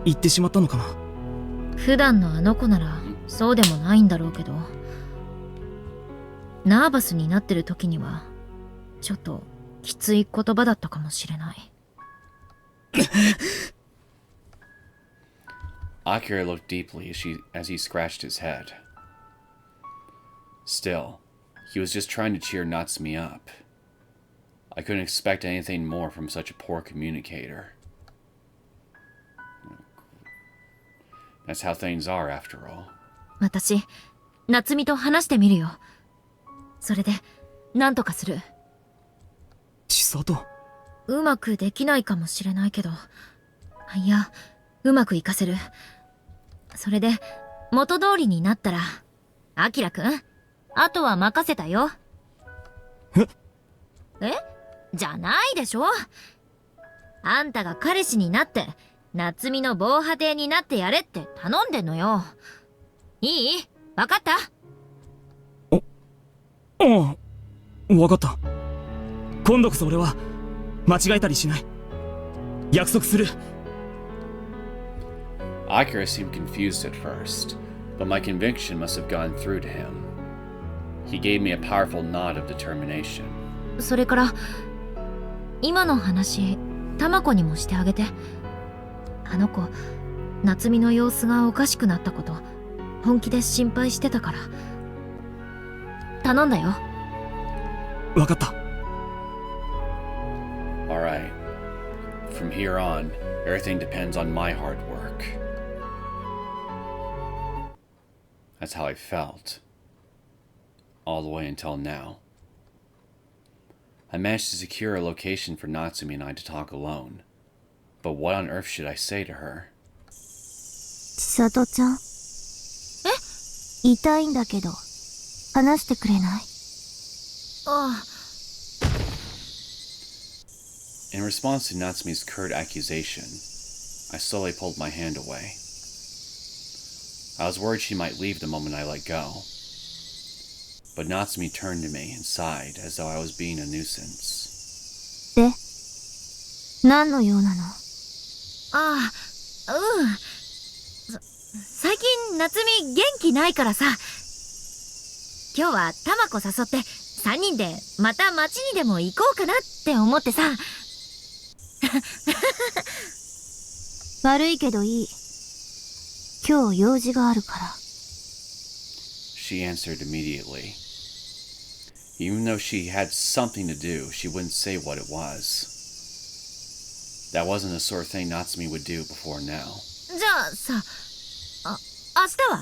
言ってしまったのかな。普段のあの子ならそうでもないんだろうけど、ナーバスになってる時にはちょっときつい言葉だったかもしれない。Akira looked deeply as he scratched his head. Still, he was just trying to cheer Natsume up. I couldn't expect anything more from such a poor communicator. That's how things are, after all. 私、夏美と話してみるよ。それで、なんとかする。千里。うまくできないかもしれないけど、いや、うまくいかせる。それで、元通りになったら、アキラくん、あとは任せたよ。え？じゃないでしょ。あんたが彼氏になって夏美の防波堤になってやれって頼んでんのよ。いい？わかった？ああ、わかった。今度こそ俺は間違えたりしない。約束する。Akira seemed confused at first, but my conviction must have gone through to him. He gave me a powerful nod of determination. それから今の話タマコにもしてあげて。あの子夏美の様子がおかしくなったこと本気で心配してたから頼んだよ。わかった。Alright. From here on, everything depends on my hard work. That's how I felt. All the way until now. I managed to secure a location for Natsumi and I to talk alone. But what on earth should I say to her? 千里ちゃん。痛いんだけど、話してくれない？ああ。In response to Natsumi's curt accusation, I slowly pulled my hand away. I was worried she might leave the moment I let go. But Natsumi turned to me and sighed as though I was being a nuisance. で、何の用なの？ああ、最近夏美元気ないからさ。今日はタマコ誘って3人でまた街にでも行こうかなって思ってさ。悪いけどいい。今日用事があるから。She answered immediately. Even though she had something to do, she wouldn't say what it was. That wasn't the sort of thing Natsumi would do before now. じゃあさ、明日は？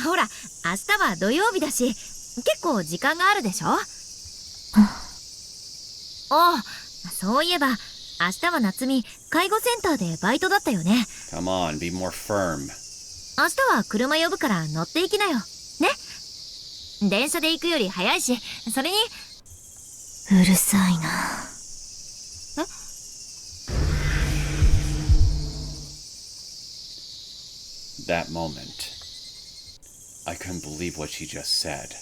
ほら、明日は土曜日だし、結構時間があるでしょ？あ、そういえば、明日は夏美、介護センターでバイトだったよね。Come on, be more firm. 明日は車呼ぶから乗っていきなよ。ね？電車で行くより早いし、それに。うるさいな。That moment, I couldn't believe what she just said.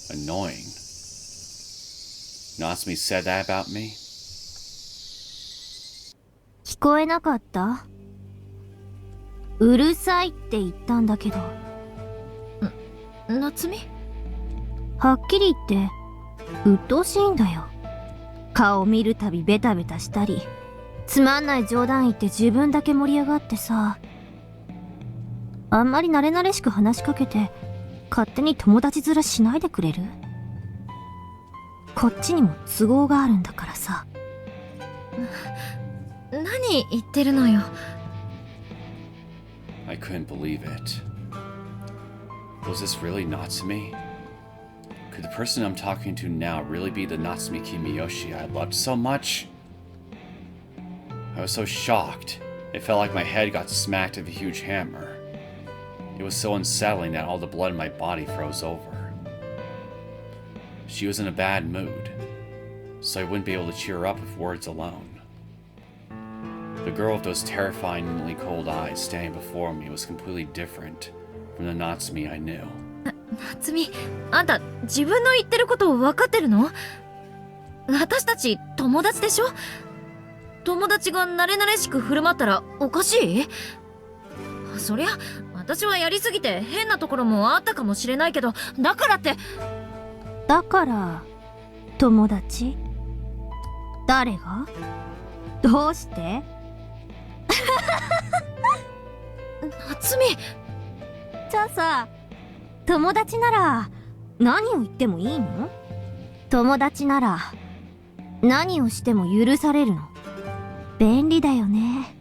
Annoying. Natsumi said that about me? 聞こえなかった？うるさいって言ったんだけど。夏美？はっきり言って、鬱陶しいんだよ。顔見るたびベタベタしたり、つまんない冗談言って自分だけ盛り上がってさ。あんまり慣れ慣れしく話しかけて、勝手に友達面しないでくれる？こっちにも都合があるんだからさ。何言ってるのよ。I couldn't believe it. Was this really Natsumi? Could the person I'm talking to now really be the Natsumi Kimiyoshi I loved so much? I was so shocked. It felt like my head got smacked with a huge hammer. It was so unsettling that all the blood in my body froze over. She was in a bad mood, so I wouldn't be able to cheer her up with words alone. The girl with those terrifyingly cold eyes standing before me was completely different from the Natsumi I knew. 夏美、あんた自分の言ってることを分かってるの？私たち友達でしょ？友達が慣れ慣れしく振る舞ったらおかしい？そりゃ私はやりすぎて変なところもあったかもしれないけど、だからって。だから友達？誰が？どうして？夏美。じゃあさ、友達なら何を言ってもいいの？友達なら何をしても許されるの？便利だよね、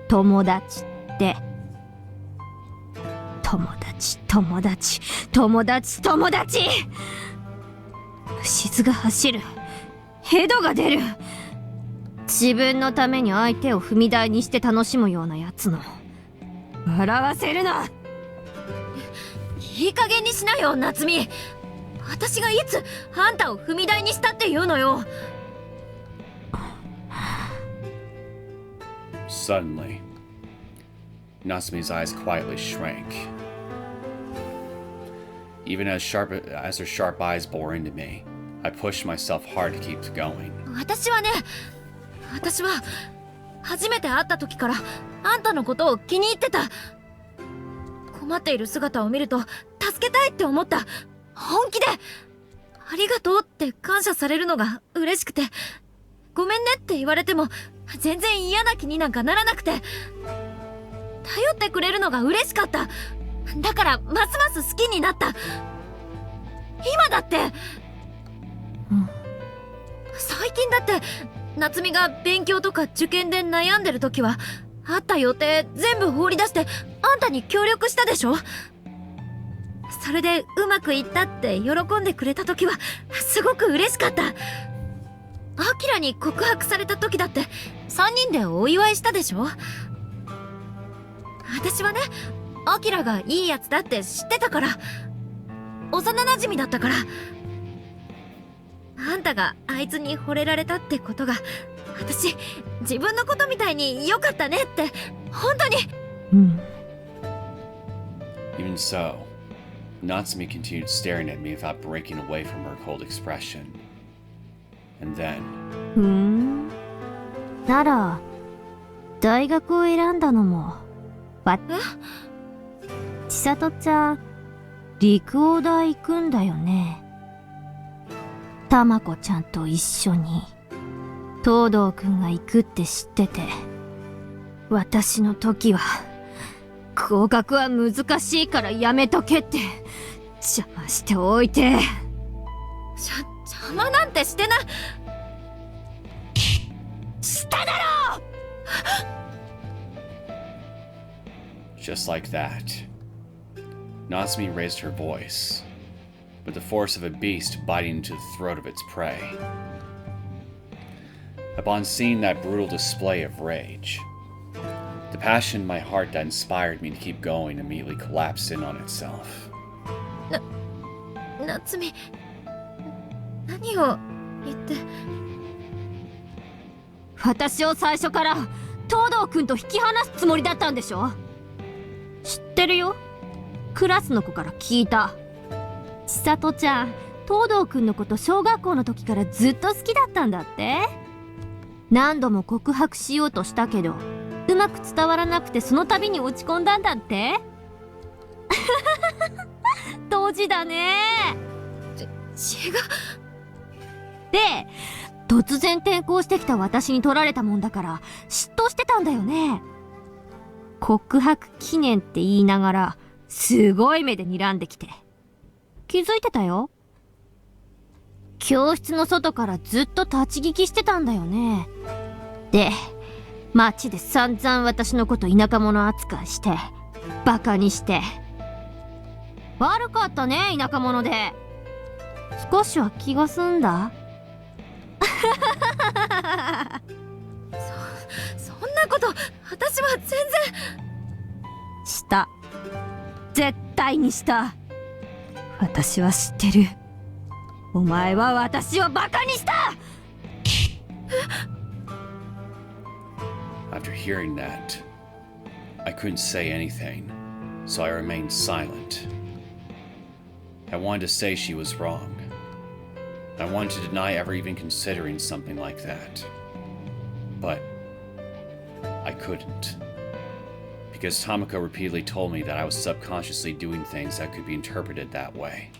友達って。友達、友達、友達、友達。虫が走る。ヘドが出る。自分のために相手を踏み台にして楽しむようなやつの。笑わせるな。いい加減にしなよ、夏美。私がいつあんたを踏み台にしたって言うのよ。Suddenly, Natsumi's eyes quietly shrank. Even as her sharp eyes bore into me, I pushed myself hard to keep going. 私は初めて会った時からあんたのことを気に入ってた。困っている姿を見ると助けたいって思った。本気でありがとうって感謝されるのが嬉しくて、ごめんねって言われても全然嫌な気になんかならなくて、頼ってくれるのが嬉しかった。だからますます好きになった。今だって、最近だって夏美が勉強とか受験で悩んでる時はあった予定全部放り出してあんたに協力したでしょ。それでうまくいったって喜んでくれた時はすごく嬉しかった。アキラに告白された時だって3人でお祝いしたでしょ。私はね、アキラがいいやつだって知ってたから、幼馴染だったから。あんたがあいつに惚れられたってことが、私自分のことみたいに良かったねって本当に。Even so, Natsumi continued staring at me without breaking away from her cold expression. And then... なら、大学を選んだのも、千里ちゃん、陸王大行くんだよね。たまこちゃんと一緒に、東堂くんが行くって知ってて、私の時は、合格は難しいからやめとけって、邪魔しておいて。邪魔なんてしてない。しただろうJust like that, Natsumi raised her voice, with the force of a beast biting into the throat of its prey. Upon seeing that brutal display of rage, the passion in my heart that inspired me to keep going immediately collapsed in on itself. 夏美、何を言って。私を最初から東堂くんと引き離すつもりだったんでしょ。知ってるよ。クラスの子から聞いた。千里ちゃん、東堂くんのこと小学校の時からずっと好きだったんだって。何度も告白しようとしたけど、うまく伝わらなくてその度に落ち込んだんだって。当時だね。違う。で、突然転校してきた私に取られたもんだから嫉妬してたんだよね。告白記念って言いながらすごい目で睨んできて。気づいてたよ。教室の外からずっと立ち聞きしてたんだよね。で、街で散々私のこと田舎者扱いしてバカにして。悪かったね、田舎者で。少しは気が済んだ。そんなこと私は全然。した。絶対にした。私は知ってる。お前は私をバカにした。After hearing that, I couldn't say anything, so I remained silent. I wanted to say she was wrong. I wanted to deny ever even considering something like that. But I couldn't. Because Tomoko repeatedly told me that I was subconsciously doing things that could be interpreted that way.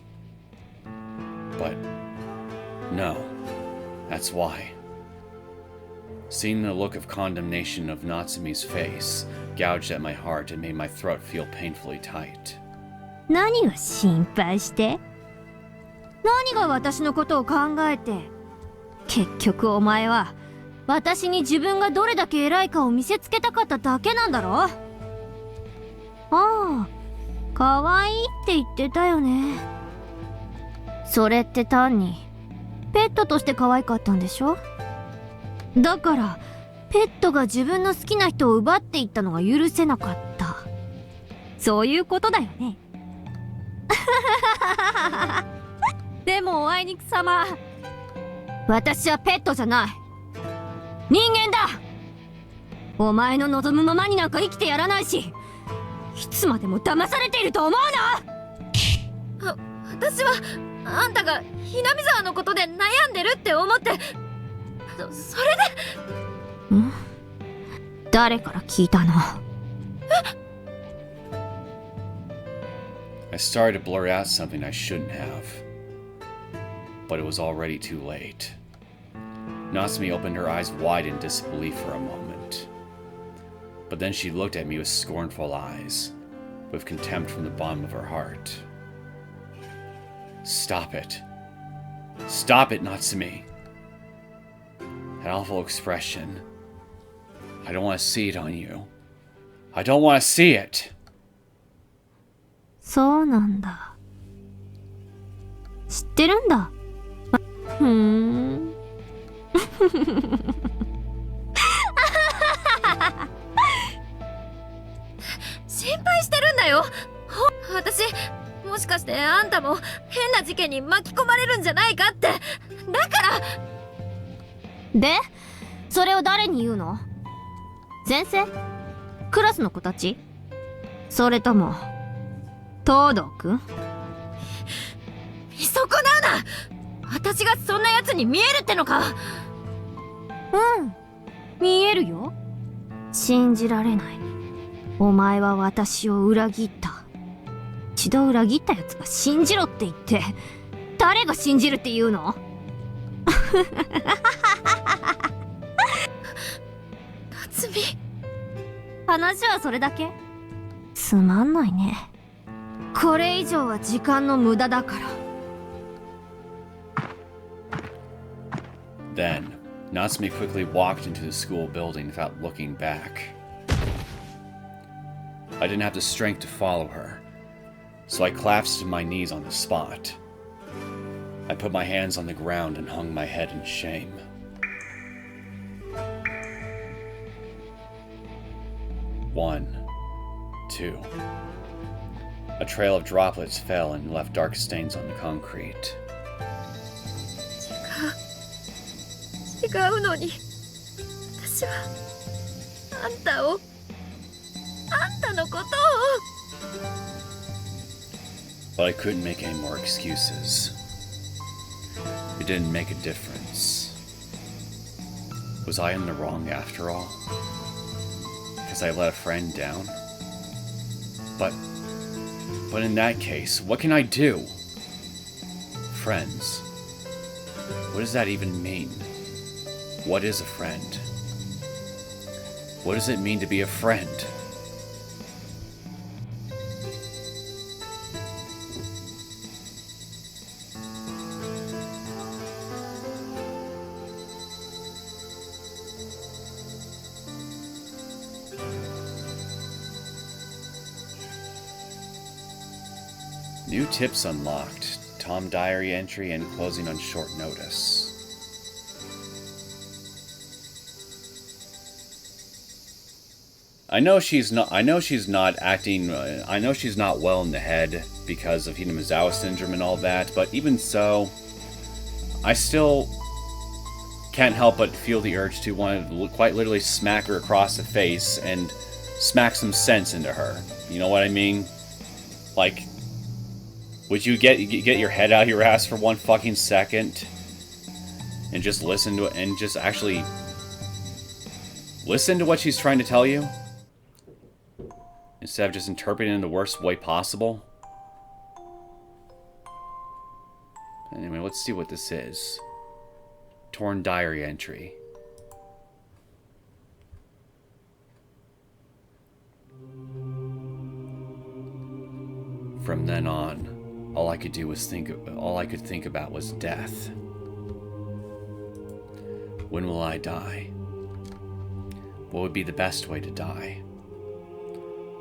But no, that's why. Seeing the look of condemnation of Natsumi's face gouged at my heart and made my throat feel painfully tight. 何が心配して？何が私のことを考えて？結局お前は私に自分がどれだけ偉いかを見せつけたかっただけなんだろ？ああ、可愛いって言ってたよね。それって単にペットとして可愛かったんでしょ？だからペットが自分の好きな人を奪っていったのが許せなかった。そういうことだよね。でもおあいにくさま、私はペットじゃない。人間だ。お前の望むままになんか生きてやらないし、いつまでも騙されていると思うな。私はあんたがひなみ沢のことで悩んでるって思って、それで。ん？誰から聞いたの？I started to blurt out something I shouldn't have, but it was already too late. Natsumi opened her eyes wide in disbelief for a moment, but then she looked at me with scornful eyes, with contempt from the bottom of her heart. Stop it. Stop it, Natsumi. That awful expression. I don't want to see it on you. I don't want to see it. そうなんだ。知ってるんだ。ふーん。心配してるんだよ。私、もしかしてあんたも変な事件に巻き込まれるんじゃないかって。だから。で、それを誰に言うの？先生？クラスの子たち？それとも東堂くん？見損なうな。私がそんな奴に見えるってのか？うん、見えるよ。信じられない。お前は私を裏切った。一度裏切った奴が信じろって言って、誰が信じるって言うの？夏美。話はそれだけ？つまんないね。これ以上は時間の無駄だから。Then, Natsumi quickly walked into the school building without looking back. I didn't have the strength to follow her, so I collapsed to my knees on the spot. I put my hands on the ground and hung my head in shame. One, two. A trail of droplets fell and left dark stains on the concrete. 違うのに、私はあんたを、あんたのことを。But I couldn't make any more excuses. It didn't make a difference. Was I in the wrong after all? Because I let a friend down? But in that case, what can I do? Friends. What does that even mean? What is a friend? What does it mean to be a friend? New tips unlocked. Tom diary entry and closing on short notice. I know she's not acting, I know she's not well in the head because of Hinamizawa syndrome and all that, but even so, I still can't help but feel the urge to want to quite literally smack her across the face and smack some sense into her. You know what I mean? Like, would you get your head out of your ass for one fucking second and just listen to it and just actually listen to what she's trying to tell you instead of just interpreting it in the worst way possible? Anyway, let's see what this is. Torn diary entry. From then on, all I could think about was death. When will I die? What would be the best way to die?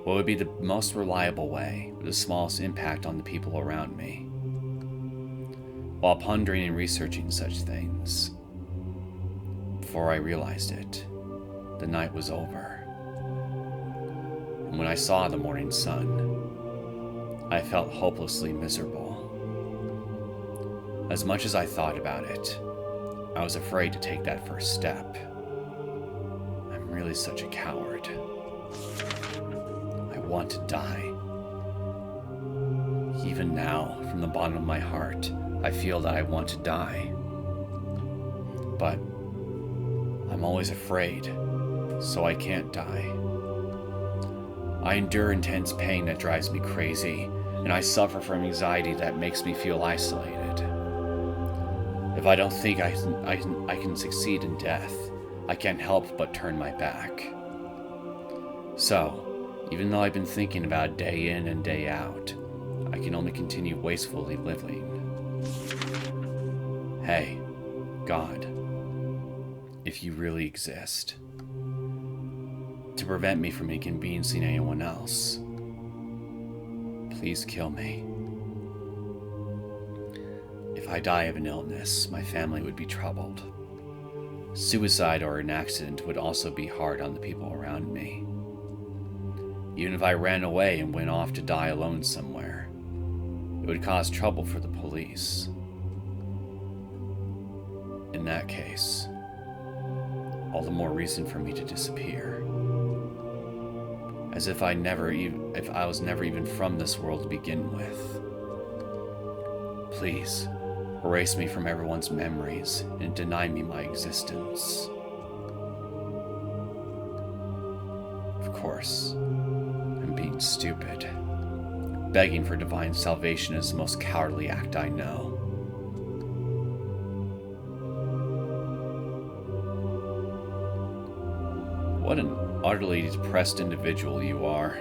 What would be the most reliable way, with the smallest impact on the people around me? While pondering and researching such things, before I realized it, the night was over. And when I saw the morning sun, I felt hopelessly miserable. As much as I thought about it, I was afraid to take that first step. I'm really such a coward. I want to die. Even now, from the bottom of my heart, I feel that I want to die. But I'm always afraid, so I can't die. I endure intense pain that drives me crazy, and I suffer from anxiety that makes me feel isolated. If I don't think I can succeed in death, I can't help but turn my back. So, even though I've been thinking about it day in and day out, I can only continue wastefully living. Hey, God, if you really exist, to prevent me from inconveniencing anyone else, please kill me. If I die of an illness, my family would be troubled. Suicide or an accident would also be hard on the people around me. Even if I ran away and went off to die alone somewhere, it would cause trouble for the police. In that case, all the more reason for me to disappear. As if I was never even from this world to begin with. Please, erase me from everyone's memories and deny me my existence. Of course, I'm being stupid. Begging for divine salvation is the most cowardly act I know. What an utterly depressed individual you are.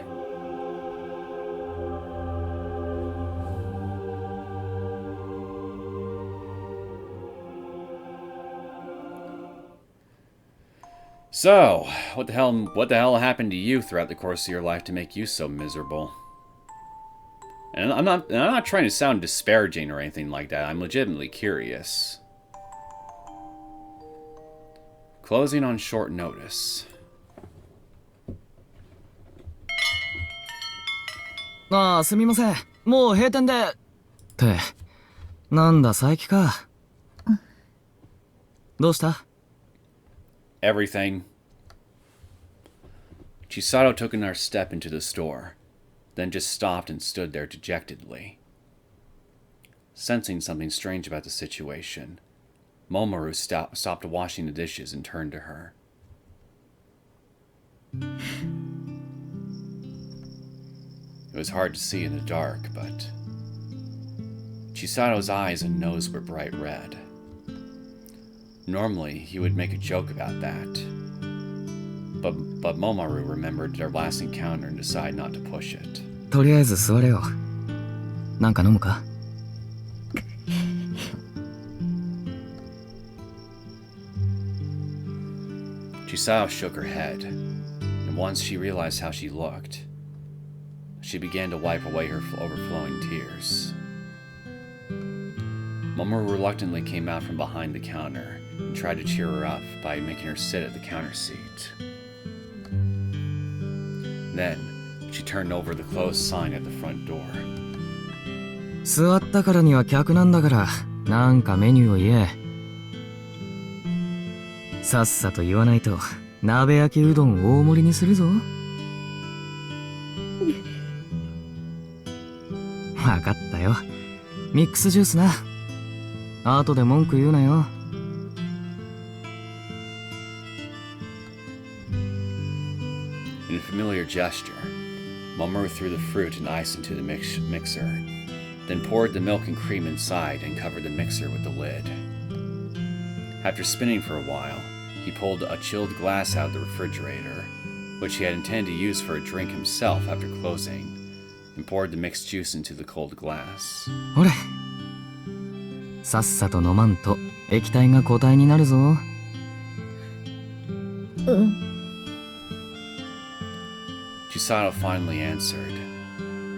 So, what the hell happened to you throughout the course of your life to make you so miserable? And I'm not trying to sound disparaging or anything like that. I'm legitimately curious. Closing on short notice. ああ、すみません。もう閉店で。って、なんだ、佐伯か。どうした？ Everything. Chisato took another step into the store, then just stopped and stood there dejectedly. Sensing something strange about the situation, Momoru stopped washing the dishes and turned to her. It was hard to see in the dark, but Chisato's eyes and nose were bright red. Normally, he would make a joke about that, but Momoru remembered their last encounter and decided not to push it. とりあえず座れよ。なんか飲むか？ Chisato shook her head, and once she realized how she looked, she began to wipe away her overflowing tears. Momoru reluctantly came out from behind the counter and tried to cheer her up by making her sit at the counter seat. Then, she turned over the closed sign at the front door. 座ったからには客なんだから、なんかメニューを言え。さっさと言わないと、鍋焼きうどん大盛りにするぞ。わかったよ。ミックスジュースな。後で文句言うなよ。In a familiar gesture, Momoru threw the fruit and ice into the mixer, then poured the milk and cream inside and covered the mixer with the lid. After spinning for a while, he pulled a chilled glass out of the refrigerator, which he had intended to use for a drink himself after closing, and poured the mixed juice into the cold glass. ほれ。さっさと飲まんと液体が固体になるぞ。Chisato finally answered,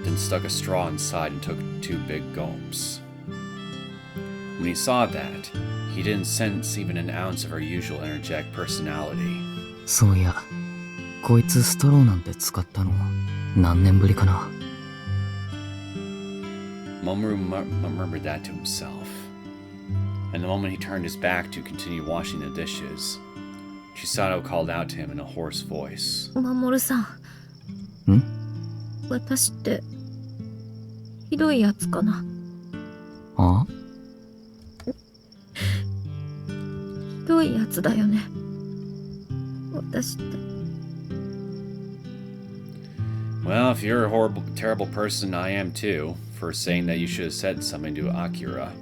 then stuck a straw inside and took 2 big gulps. When he saw that, he didn't sense even an ounce of her usual energetic personality. そういや、こいつストローなんて使ったの何年ぶりかな。Momoru murmured that to himself, and the moment he turned his back to continue washing the dishes, Chisato called out to him in a hoarse voice. 守さん。ん？私ってひどいやつかな。あ？ひどいやつだよね。私って。Well, if you're a horrible, terrible person, I am too, for saying that you should have said something to Akira.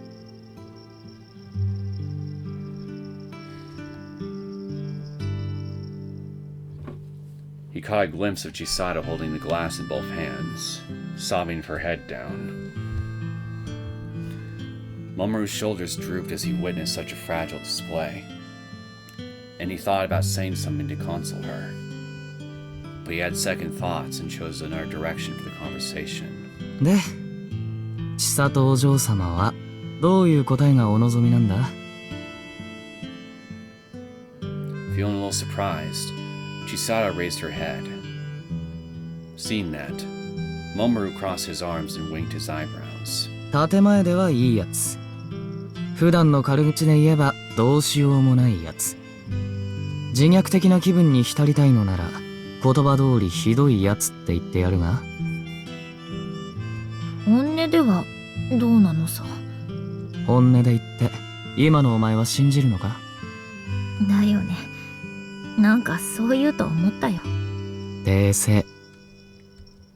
He caught a glimpse of Chisato holding the glass in both hands, sobbing with her head down. Momoru's shoulders drooped as he witnessed such a fragile display, and he thought about saying something to console her. But he had second thoughts and chose another direction for the conversation. で、千里お嬢様はどういう答えがお望みなんだ？ Feeling a little surprised, Chisato raised her head. Seeing that, Momoru crossed his arms and winked his eyebrows. 建前ではいいやつ。普段の軽口で言えばどうしようもないやつ。自虐的な気分に浸りたいのなら、言葉通りひどいやつって言ってやるが。本音ではどうなのさ。本音で言って、今のお前は信じるのか？だよね。なんかそう言うと思ったよ。訂正。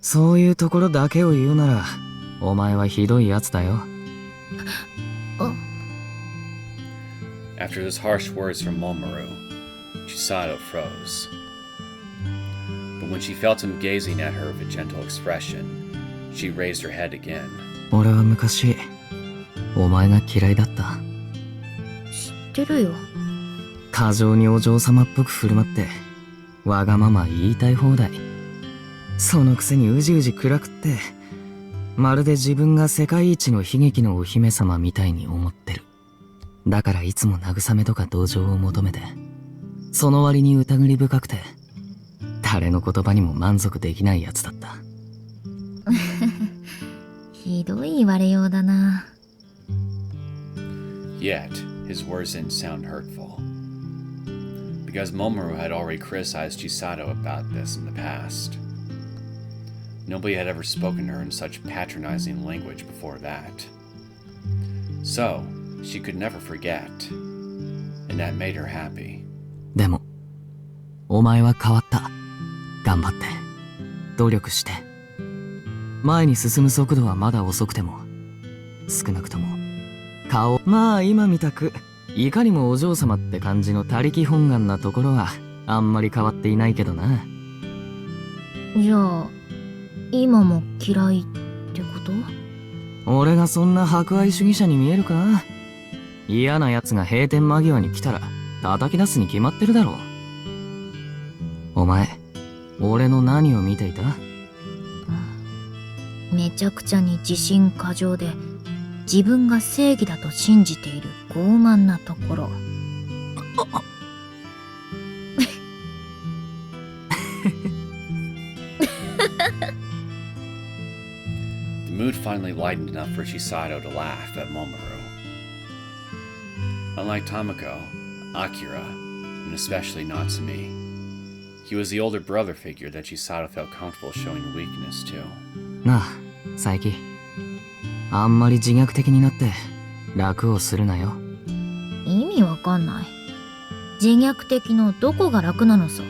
そういうところだけを言うなら、お前はひどいやつだよ。After those harsh words from Momoru, Chisato froze. But when she felt him gazing at her with a gentle expression, she raised her head again. 俺は昔、お前が嫌いだった。知ってるよ。過剰にお嬢様っぽく振る舞って、わがまま言いたい放題。そのくせにうじうじ暗くって、まるで自分が世界一の悲劇のお姫様みたいに思ってる。だからいつも慰めとか同情を求めて、その割に疑り深くて、誰の言葉にも満足できないやつだった。ひどい言われようだな。Yet, his words didn't sound hurtful. Because Momoru had already criticized Chisato about this in the past. Nobody had ever spoken to her in such patronizing language before that. So, she could never forget, and that made her happy. でも、お前は変わった。頑張って、努力して。前に進む速度はまだ遅くても、少なくとも、顔、まあ今みたく、いかにもお嬢様って感じの他力本願なところは、あんまり変わっていないけどな。じゃあ、今も嫌いってこと？俺がそんな博愛主義者に見えるか？嫌な奴が閉店間際に来たら叩き出すに決まってるだろう。お前、俺の何を見ていた？めちゃくちゃに自信過剰で自分が正義だと信じている傲慢なところ。The mood finally lightened enough for Chisato to laugh at Momoru. Unlike Tomoko, Akira, and especially Natsumi, he was the older brother figure that Chisato felt comfortable showing weakness to. なあ、佐伯。あんまり自虐的になって楽をするなよ。意味わかんない。自虐的のどこが楽なのさ。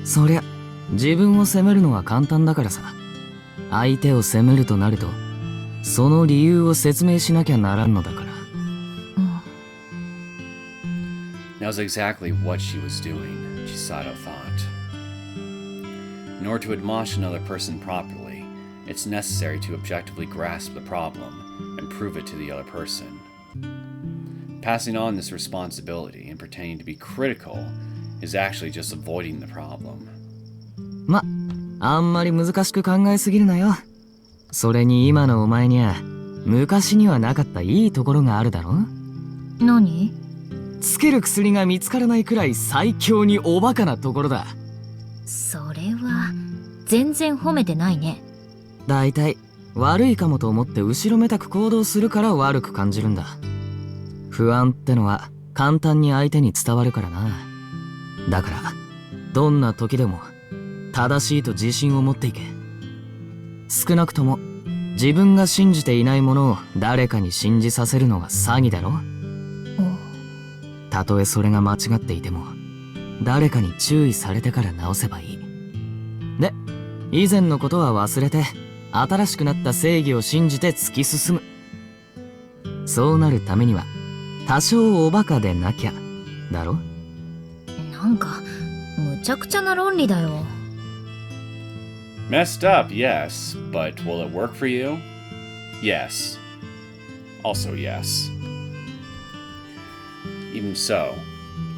そりゃ、自分を責めるのは簡単だからさ。相手を責めるとなると、その理由を説明しなきゃならんのだから。That was exactly what she was doing, Chisato thought. In order to admonish another person properly, it's necessary to objectively grasp the problem and prove it to the other person. Passing on this responsibility and pretending to be critical is actually just avoiding the problem. ま、あんまり難しく考えすぎるなよ。それに今のお前には、昔にはなかったいいところがあるだろ？何？つける薬が見つからないくらい最強におバカなところだ。それは全然褒めてないね。だいたい悪いかもと思って後ろめたく行動するから悪く感じるんだ。不安ってのは簡単に相手に伝わるからな。だからどんな時でも正しいと自信を持っていけ。少なくとも自分が信じていないものを誰かに信じさせるのは詐欺だろ。たとえそれが間違っていても、誰かに注意されてから直せばいい。で、以前のことは忘れて、新しくなった正義を信じて突き進む。そうなるためには、多少おバカでなきゃ、だろ？なんか、むちゃくちゃな論理だよ。Messed up, yes, but will it work for you? Yes. Also yes. Even so,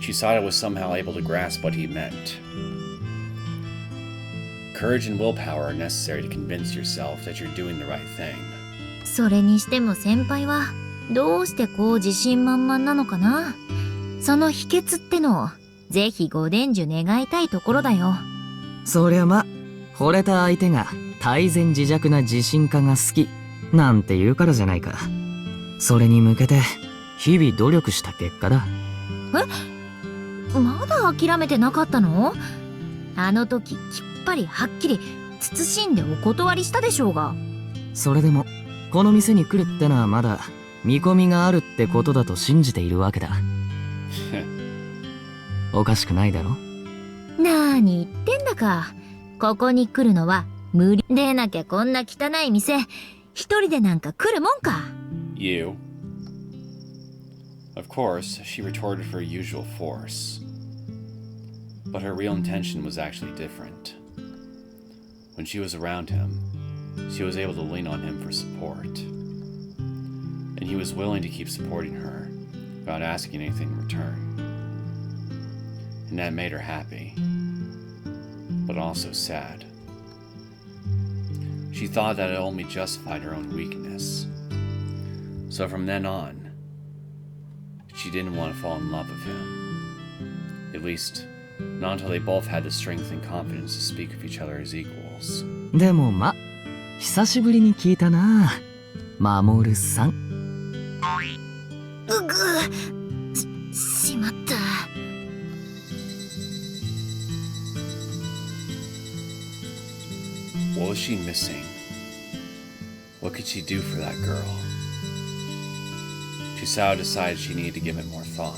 Chisada was somehow able to grasp what he meant. Courage and willpower are necessary to convince yourself that you're doing the right thing. それにしても先輩は、どうしてこう自信満々なのかな。その秘訣ってのを、ぜひご伝授願いたいところだよ。そりゃま、惚れた相手が泰然自若な自信家が好きなんて言うからじゃないか。それに向けて日々努力した結果だ。え？まだ諦めてなかったの？あの時きっぱりはっきり慎んでお断りしたでしょうが。それでもこの店に来るってのはまだ見込みがあるってことだと信じているわけだ。おかしくないだろ？なーに言ってんだか。ここに来るのは無理でなきゃこんな汚い店一人でなんか来るもんか。 You. Of course, she retorted her usual force. But her real intention was actually different. When she was around him, she was able to lean on him for support. And he was willing to keep supporting her without asking anything in return. And that made her happy, but also sad. She thought that it only justified her own weakness. So from then on, she didn't want to fall in love with him. At least, not until they both had the strength and confidence to speak of each other as equals. でもま、久しぶりに聞いたな、守さん。しまった。What was she missing? What could she do for that girl? Chisao decided she needed to give it more thought.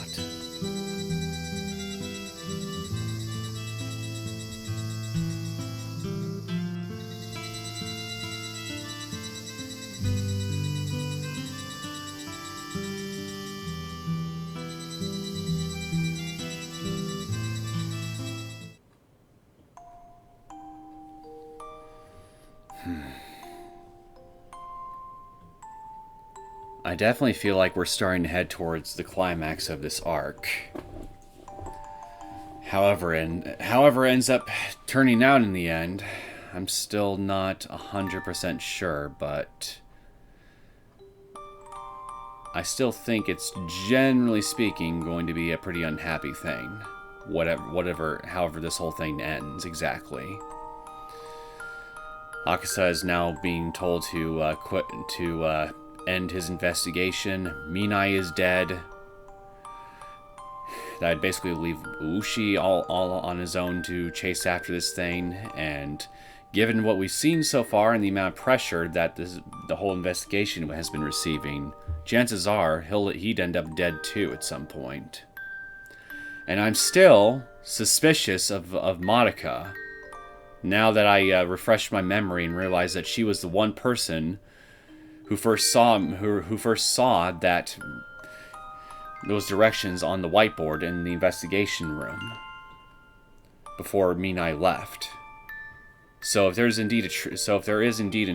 I definitely feel like we're starting to head towards the climax of this arc. However it ends up turning out in the end, I'm still not 100% sure, but I still think it's, generally speaking, going to be a pretty unhappy thing. However this whole thing ends exactly. Akasaka is now being told to end his investigation. Minai is dead. That'd basically leave Ushi all on his own to chase after this thing, and given what we've seen so far and the amount of pressure that the whole investigation has been receiving, chances are he'd end up dead too at some point. And I'm still suspicious of Madoka, now that I refreshed my memory and realized that she was the one person who first saw that those directions on the whiteboard in the investigation room before Minai left. So if there is indeed a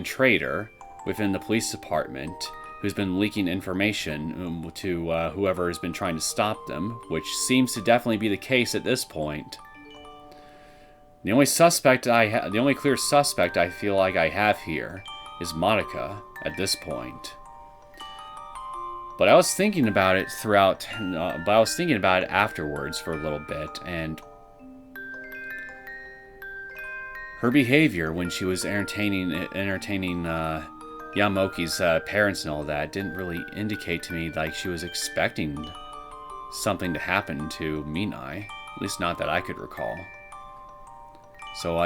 traitor within the police department who's been leaking information to whoever has been trying to stop them, which seems to definitely be the case at this point, the only clear suspect I feel like I have here is Madoka at this point. But I was thinking about it afterwards for a little bit, and her behavior when she was entertaining Yamaoki's parents and all that didn't really indicate to me like she was expecting something to happen to Minai, at least not that I could recall. So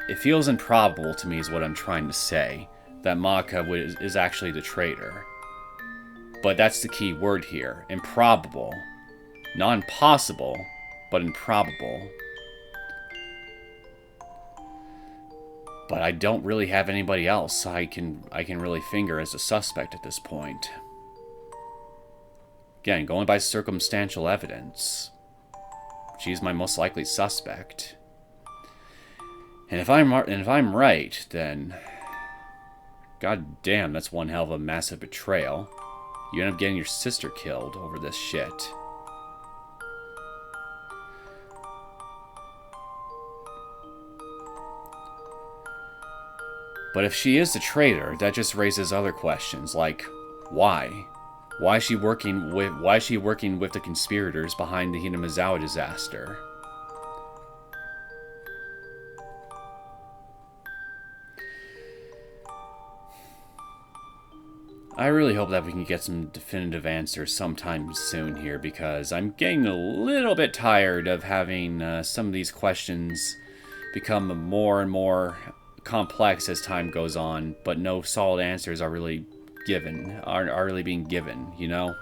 it feels improbable to me is what I'm trying to say, that Maka is actually the traitor. But that's the key word here. Improbable. Not impossible, but improbable. But I don't really have anybody else I can really finger as a suspect at this point. Again, going by circumstantial evidence, she's my most likely suspect. And if I'm right, then god damn, that's one hell of a massive betrayal. You end up getting your sister killed over this shit. But if she is the traitor, that just raises other questions, like why? Why is she working with the conspirators behind the Hinamizawa disaster? I really hope that we can get some definitive answers sometime soon here, because I'm getting a little bit tired of having some of these questions become more and more complex as time goes on, but no solid answers are really being given, you know?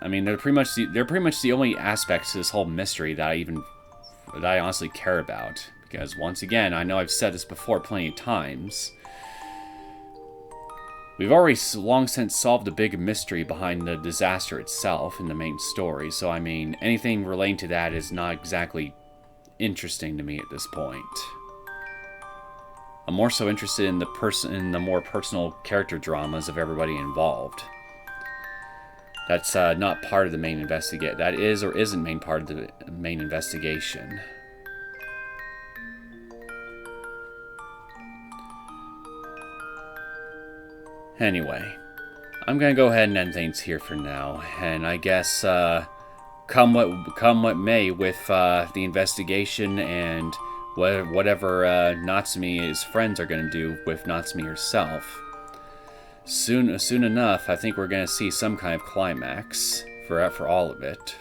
I mean, they're pretty much the only aspects to this whole mystery that I honestly care about, because once again, I know I've said this before plenty of times. We've already long since solved the big mystery behind the disaster itself in the main story, so I mean, anything relating to that is not exactly interesting to me at this point. I'm more so interested in the more personal character dramas of everybody involved. That's not part of the main investigation. That is or isn't main part of the main investigation. Anyway, I'm gonna go ahead and end things here for now, and I guess come what may with the investigation and whatever Natsumi's friends are gonna do with Natsumi herself. Soon enough, I think we're gonna see some kind of climax for all of it.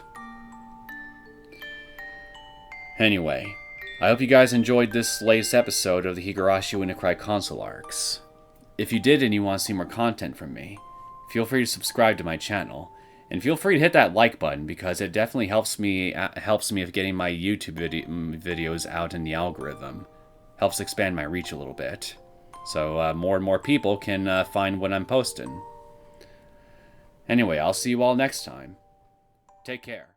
Anyway, I hope you guys enjoyed this latest episode of the Higurashi Winnicry console arcs. If you did and you want to see more content from me, feel free to subscribe to my channel, and feel free to hit that like button, because it definitely helps me with getting my YouTube videos out in the algorithm. Helps expand my reach a little bit, so more and more people can find what I'm posting. Anyway, I'll see you all next time. Take care.